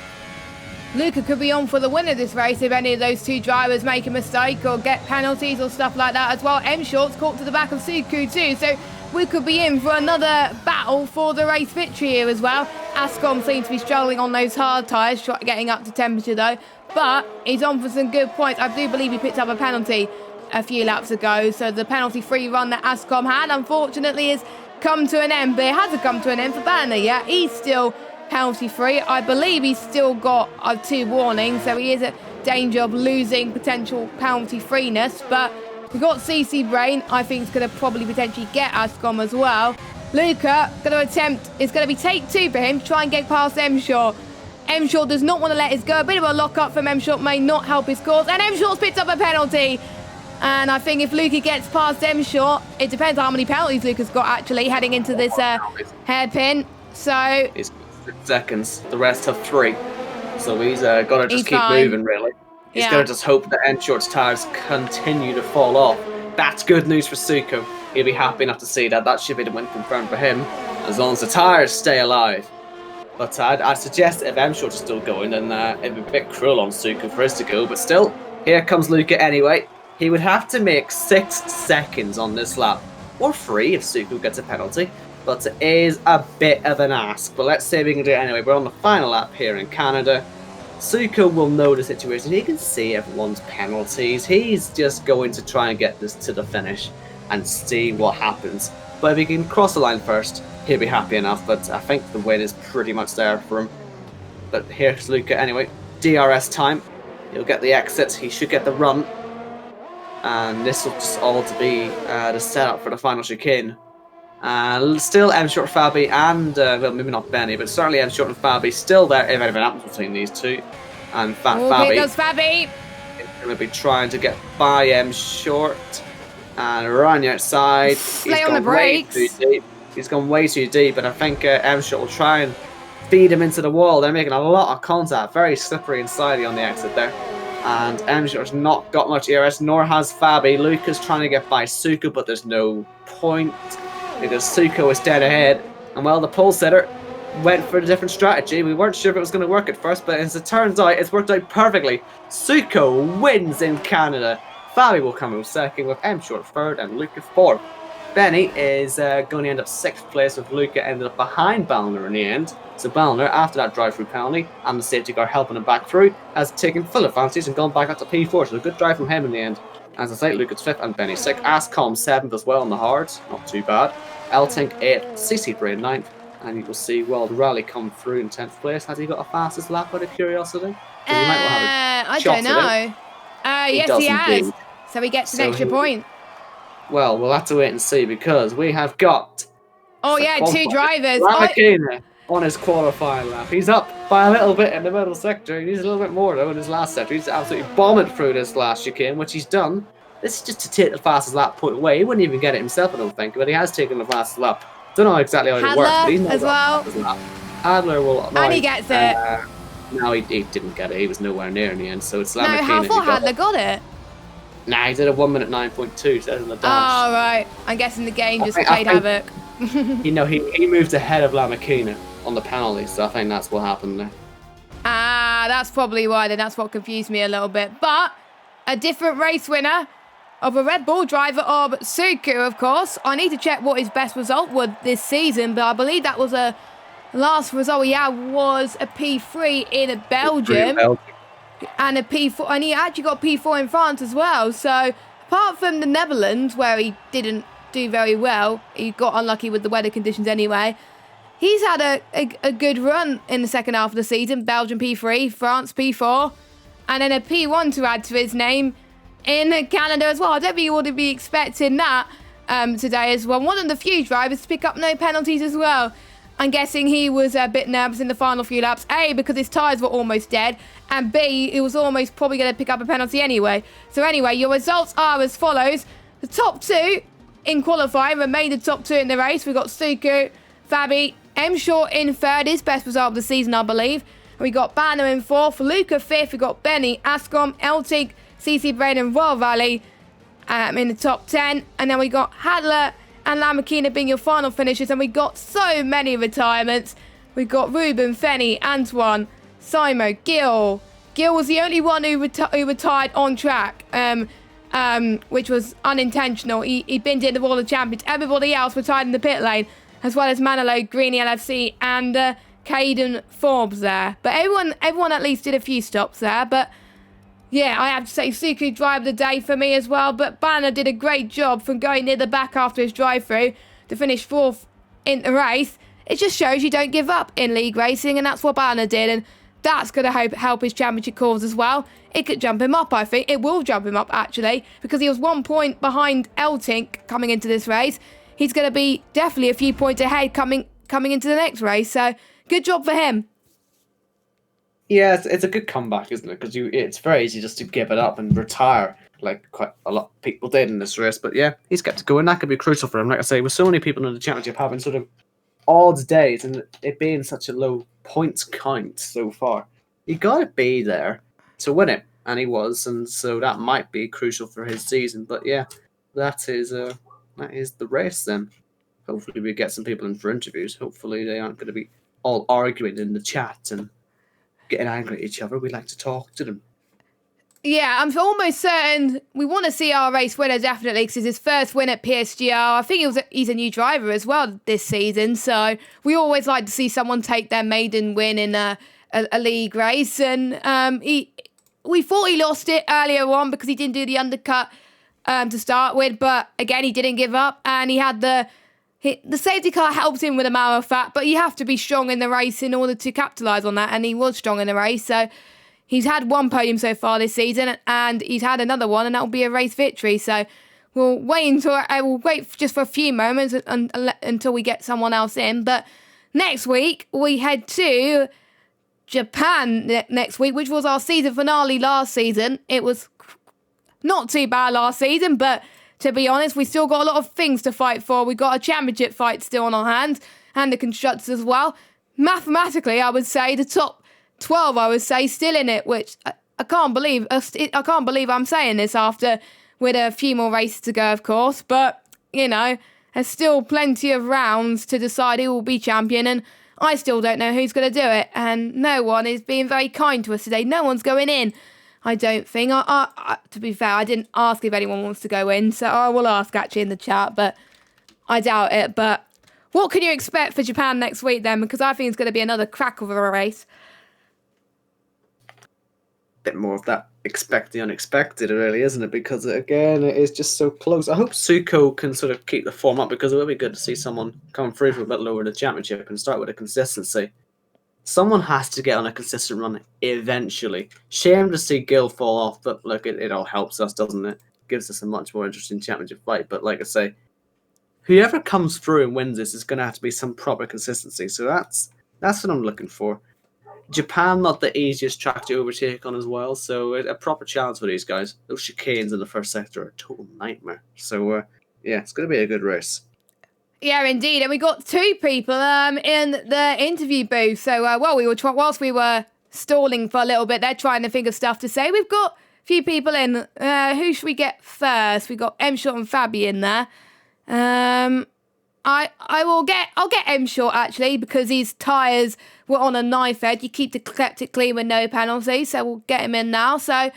Luca could be on for the win of this race if any of those two drivers make a mistake or get penalties or stuff like that as well. M Short's caught to the back of Suku too, so we could be in for another battle for the race victory here as well. Ascom seems to be struggling on those hard tyres, getting up to temperature though, but he's on for some good points. I do believe he picked up a penalty a few laps ago, so the penalty-free run that Ascom had, unfortunately, has come to an end, but it hasn't come to an end for Banner yet. He's still penalty-free. I believe he's still got 2 warnings, so he is at danger of losing potential penalty-freeness, but we've got CC Brain. I think it's going to probably potentially get Ascom as well. Luca going to attempt, it's going to be take 2 for him to try and get past M Short. M Short does not want to let his go. A bit of a lock-up from M Short may not help his cause, and M Short's picked up a penalty. And I think if Luca gets past M Short, it depends how many penalties Luca's got actually heading into this hairpin. So he's 6 seconds. The rest have 3. So he's got to just keep moving, really. He's going to just hope that M Short's tyres continue to fall off. That's good news for Suko. He'll be happy enough to see that. That should be the win confirmed for him, as long as the tyres stay alive. But I suggest if M Short is still going, then it'd be a bit cruel on Suko for us to go. But still, here comes Luca anyway. He would have to make 6 seconds on this lap, or 3 if Suko gets a penalty, but it is a bit of an ask. But let's see if we can do it anyway. We're on the final lap here in Canada. Suko will know the situation. He can see everyone's penalties. He's just going to try and get this to the finish and see what happens. But if he can cross the line first, he'll be happy enough. But I think the win is pretty much there for him. But here's Luca anyway. DRS time. He'll get the exit. He should get the run. And this will just all to be the setup for the final chicane. Still M Short, Fabi, and well, maybe not Benny, but certainly M Short and Fabi still there if anything happens between these two. And Fabi, here goes Fabi. Is going to be trying to get by M Short and around the outside. Play on the brakes. He's gone way too deep, and I think M Short will try and feed him into the wall. They're making a lot of contact, very slippery and slidey on the exit there. And M Short's not got much ERS, nor has Fabi. Luca's trying to get by Suko, but there's no point because Suko is dead ahead. And well, the pole setter went for a different strategy. We weren't sure if it was going to work at first, but as it turns out, it's worked out perfectly. Suko wins in Canada. Fabi will come in second with M Short third and Luca fourth. Benny is going to end up 6th place, with Luca ended up behind Ballner in the end. So Ballner, after that drive-through penalty and the safety car helping him back through, has taken full advantage and gone back up to P4. So a good drive from him in the end. As I say, Luca's 5th and Benny 6th. Ascom 7th as well on the hards, not too bad. Eltink 8th, CC Brain 9th. And you will see World Rally come through in 10th place. Has he got a fastest lap out of curiosity? I don't know. Yes, he has. Indeed. So he gets an extra point. Well, we'll have to wait and see, because we have got... Oh, yeah, 2 drivers. Lamakina on his qualifying lap. He's up by a little bit in the middle sector. He needs a little bit more, though, in his last sector. He's absolutely bombing through this last chicane, which he's done. This is just to take the fastest lap point away. He wouldn't even get it himself, I don't think, but he has taken the fastest lap. Don't know exactly how it works, but he's not as well. Adler will... And he gets it. No, he didn't get it. He was nowhere near in the end, so it's Lamakina. No, how far Adler got it? Nah, he did a 1 minute 9.2, says in the dash. Oh, right. I'm guessing the game just played havoc. He moved ahead of Lamakina on the penalty, so I think that's what happened there. That's probably why then. That's what confused me a little bit. But a different race winner of a Red Bull driver of Suku, of course. I need to check what his best result was this season, but I believe that was a last result he had was a P3 in Belgium. And a P4, and he actually got P4 in France as well. So apart from the Netherlands, where he didn't do very well, he got unlucky with the weather conditions anyway. He's had a good run in the second half of the season. Belgium P3, France P4, and then a P1 to add to his name in Canada as well. I don't think you ought to be expecting that today as well. One of the few drivers to pick up no penalties as well. I'm guessing he was a bit nervous in the final few laps. A, because his tyres were almost dead. And B, he was almost probably going to pick up a penalty anyway. So anyway, your results are as follows. The top 2 in qualifying remained the top 2 in the race. We've got Suku, Fabi, M. Short in 3rd, his best result of the season, I believe. And we got Banner in 4th, Luca 5th, we got Benny, Ascom, Eltig, CC Brain and Royal Valley in the top 10. And then we got Hadler and Lamakina being your final finishers, and we got so many retirements. We got Ruben, Fenny, Antoine, Simo, Gil. Gil was the only one who retired on track, which was unintentional. He binned in the Wall of Champions. Everybody else retired in the pit lane, as well as Manilo, Greeny LFC, and Caden Forbes there. But everyone at least did a few stops there. But yeah, I have to say, Suku driver of the day for me as well. But Banner did a great job from going near the back after his drive-through to finish 4th in the race. It just shows you don't give up in league racing, and that's what Banner did. And that's going to help his championship cause as well. It could jump him up, I think. It will jump him up, actually, because he was 1 point behind Eltink coming into this race. He's going to be definitely a few points ahead coming into the next race. So good job for him. Yeah, it's a good comeback, isn't it? Because it's very easy just to give it up and retire, like quite a lot of people did in this race. But yeah, he's kept it going. That could be crucial for him. Like I say, with so many people in the championship having sort of odd days and it being such a low points count so far, you got to be there to win it, and he was, and so that might be crucial for his season. But yeah, that is the race then. Hopefully we get some people in for interviews. Hopefully they aren't going to be all arguing in the chat and getting angry at each other. We like to talk to them. Yeah, I'm almost certain we want to see our race winner, definitely, because it's his first win at PSGL. I think he's a new driver as well this season, so we always like to see someone take their maiden win in a league race. And we thought he lost it earlier on because he didn't do the undercut to start with, but again, he didn't give up, and he had the safety car helped him with a matter of fact, but you have to be strong in the race in order to capitalise on that, and he was strong in the race. So he's had 1 podium so far this season, and he's had another one, and that will be a race victory. So we'll wait just for a few moments until we get someone else in. But next week we head to Japan next week, which was our season finale last season. It was not too bad last season, but to be honest, we still got a lot of things to fight for. We got a championship fight still on our hands, and the constructors as well. Mathematically, I would say the top 12, I would say, still in it, which I can't believe. I can't believe I'm saying this after with a few more races to go, of course. But you know, there's still plenty of rounds to decide who will be champion, and I still don't know who's going to do it. And no one is being very kind to us today. No one's going in. I don't think. To be fair, I didn't ask if anyone wants to go in, so I will ask actually in the chat. But I doubt it. But what can you expect for Japan next week then? Because I think it's going to be another crack of a race. Bit more of that expect the unexpected, really, isn't it? Because again, it is just so close. I hope Suko can sort of keep the form up, because it would be good to see someone come through from a bit lower in the championship and start with a consistency. Someone has to get on a consistent run eventually. Shame to see Gil fall off, but look, it all helps us, doesn't it? Gives us a much more interesting championship fight. But like I say, whoever comes through and wins this is going to have to be some proper consistency. So that's what I'm looking for. Japan, not the easiest track to overtake on as well, so a proper challenge for these guys. Those chicanes in the first sector are a total nightmare. So yeah, it's going to be a good race. Yeah, indeed. And we got two people in the interview booth. So, whilst we were stalling for a little bit, they're trying to think of stuff to say. We've got a few people in. Who should we get first? We got M-Shot and Fabi in there. I'll get M-Shot actually, because his tyres were on a knife edge. You keep it clean with no penalty, so we'll get him in now. So,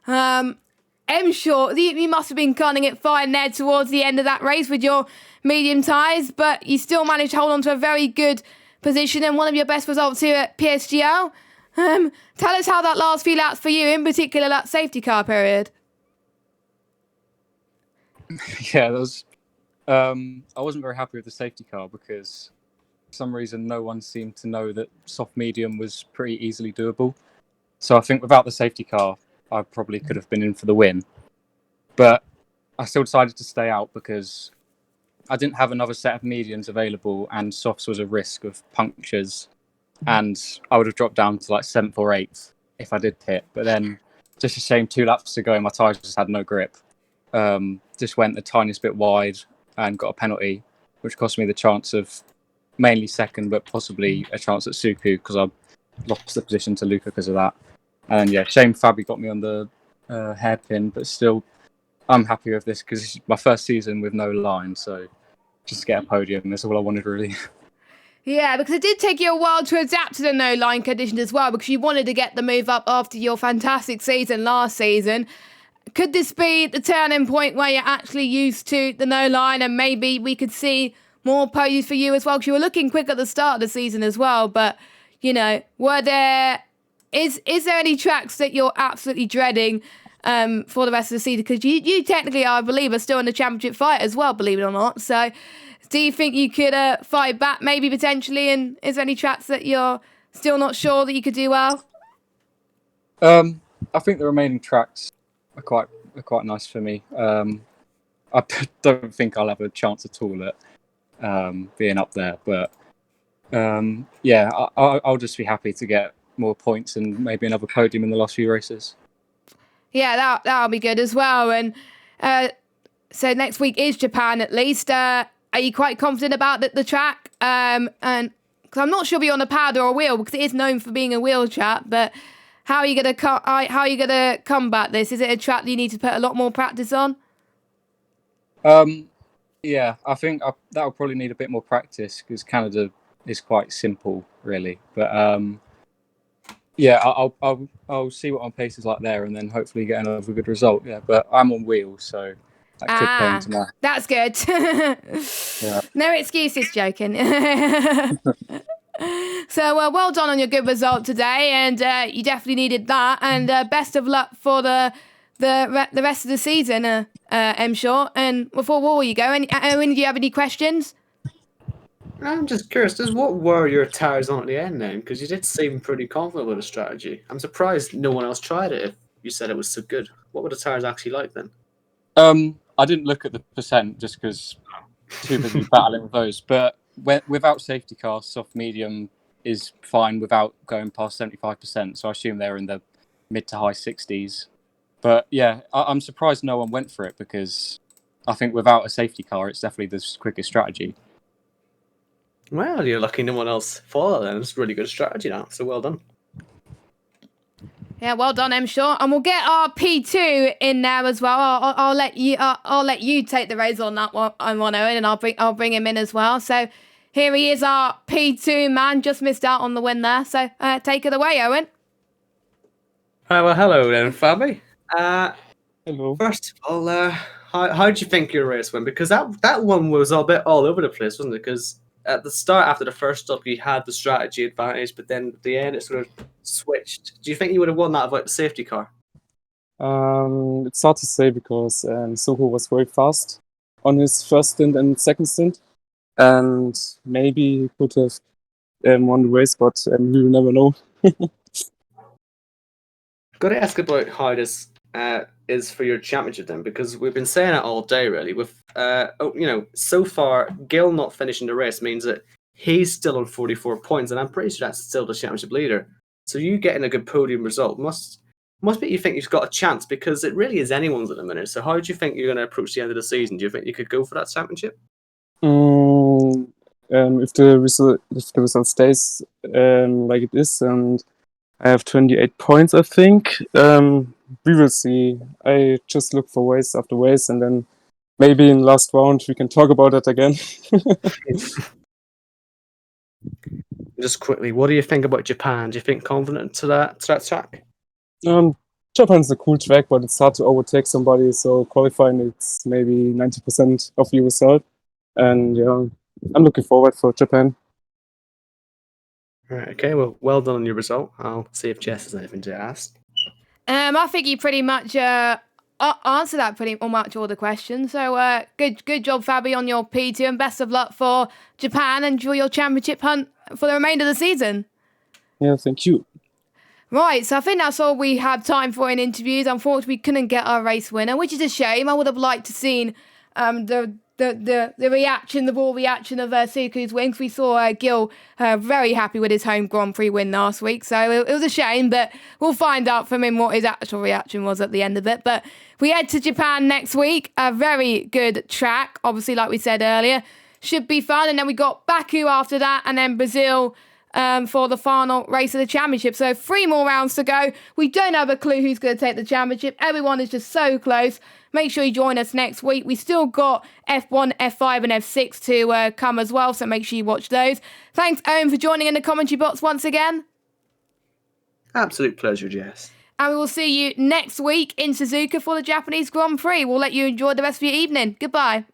M-Shot, you must have been gunning it fine there towards the end of that race with your medium tyres, but you still managed to hold on to a very good position and one of your best results here at PSGL. Tell us how that last few laps for you, in particular that safety car period. Yeah, that was. I wasn't very happy with the safety car because for some reason no one seemed to know that soft medium was pretty easily doable. So I think without the safety car, I probably could have been in for the win. But I still decided to stay out because I didn't have another set of mediums available, and softs was a risk of punctures, and I would have dropped down to like 7th or 8th if I did pit. But then, just a shame, 2 laps to go, my tyres just had no grip. Just went the tiniest bit wide and got a penalty, which cost me the chance of mainly second, but possibly a chance at Suku, because I lost the position to Luca because of that. And yeah, shame Fabi got me on the hairpin, but still, I'm happy with this because it's my first season with no line, so just get a podium. That's all I wanted, really. Yeah, because it did take you a while to adapt to the no-line conditions as well, because you wanted to get the move up after your fantastic season last season. Could this be the turning point where you're actually used to the no-line, and maybe we could see more podiums for you as well? Because you were looking quick at the start of the season as well, but, you know, is there any tracks that you're absolutely dreading for the rest of the season? Because you technically, I believe, are still in the championship fight as well, believe it or not. So do you think you could fight back maybe potentially? And is there any tracks that you're still not sure that you could do well? I think the remaining tracks are quite nice for me. I don't think I'll have a chance at all at being up there, but yeah, I'll just be happy to get more points and maybe another podium in the last few races. Yeah, that'll be good as well. And so next week is Japan at least. Are you quite confident about the track? And because I'm not sure if you're on a pad or a wheel, because it is known for being a wheel track. But how are you gonna combat this? Is it a track that you need to put a lot more practice on? Yeah, I think that'll probably need a bit more practice because Canada is quite simple, really. But yeah, I'll see what my pace is like there, and then hopefully get another good result. Yeah, but I'm on wheels, so that could play into my. That's good. Yeah. No excuses, joking. So well done on your good result today, and you definitely needed that. And best of luck for the rest of the season, M-Short. And before you go, Owen, do you have any questions? I'm just curious, what were your tyres on at the end then? Because you did seem pretty confident with the strategy. I'm surprised no one else tried it if you said it was so good. What were the tyres actually like then? I didn't look at the percent just because too busy battling with those. But without safety cars, soft medium is fine without going past 75%. So I assume they're in the mid to high 60s. But yeah, I'm surprised no one went for it because I think without a safety car, it's definitely the quickest strategy. Well, you're lucky no one else followed then. It's a really good strategy now, so well done. Yeah, well done, M-Short. And we'll get our P2 in there as well. I'll let you take the reins on that one, Owen, and I'll bring him in as well. So here he is, our P2 man. Just missed out on the win there. So take it away, Owen. Well, hello then, Fabi. Hello. First of all, How do you think your race went? Because that one was a bit all over the place, wasn't it? Because at the start, after the first stop, you had the strategy advantage, but then at the end, it sort of switched. Do you think you would have won that without the safety car? It's hard to say because Soho was very fast on his first stint and second stint, and maybe he could have won the race, but we will never know. Got to ask about how this is for your championship then, because we've been saying it all day really. With so far Gil not finishing the race means that he's still on 44 points, and I'm pretty sure that's still the championship leader. So you getting a good podium result must be you think you've got a chance, because it really is anyone's at the minute. So how do you think you're going to approach the end of the season? Do you think you could go for that championship? If the result stays like it is, and I have 28 points, I think. We will see. I just look for race after race, and then maybe in last round we can talk about it again. Just quickly, what do you think about Japan? Do you think confident to that track? Japan's a cool track, but it's hard to overtake somebody. So qualifying, it's maybe 90% of the result, and yeah, I'm looking forward for Japan. Right. Okay. Well done on your result. I'll see if Jess has anything to ask. I think you pretty much answered that pretty much all the questions. So good job, Fabi, on your P2, and best of luck for Japan. Enjoy your championship hunt for the remainder of the season. Yeah, thank you. Right, so I think that's all we have time for in interviews. Unfortunately, we couldn't get our race winner, which is a shame. I would have liked to seen the reaction, the raw reaction of Suku's win. We saw Gil very happy with his home Grand Prix win last week, so it was a shame, but we'll find out from him what his actual reaction was at the end of it. But we head to Japan next week, a very good track, obviously, like we said earlier. Should be fun, and then we got Baku after that, and then Brazil for the final race of the championship. So 3 more rounds to go. We don't have a clue who's going to take the championship. Everyone is just so close. Make sure you join us next week. We still got F1, F5 and F6 to come as well, so make sure you watch those. Thanks, Owen, for joining in the commentary box once again. Absolute pleasure, Jess. And we will see you next week in Suzuka for the Japanese Grand Prix. We'll let you enjoy the rest of your evening. Goodbye.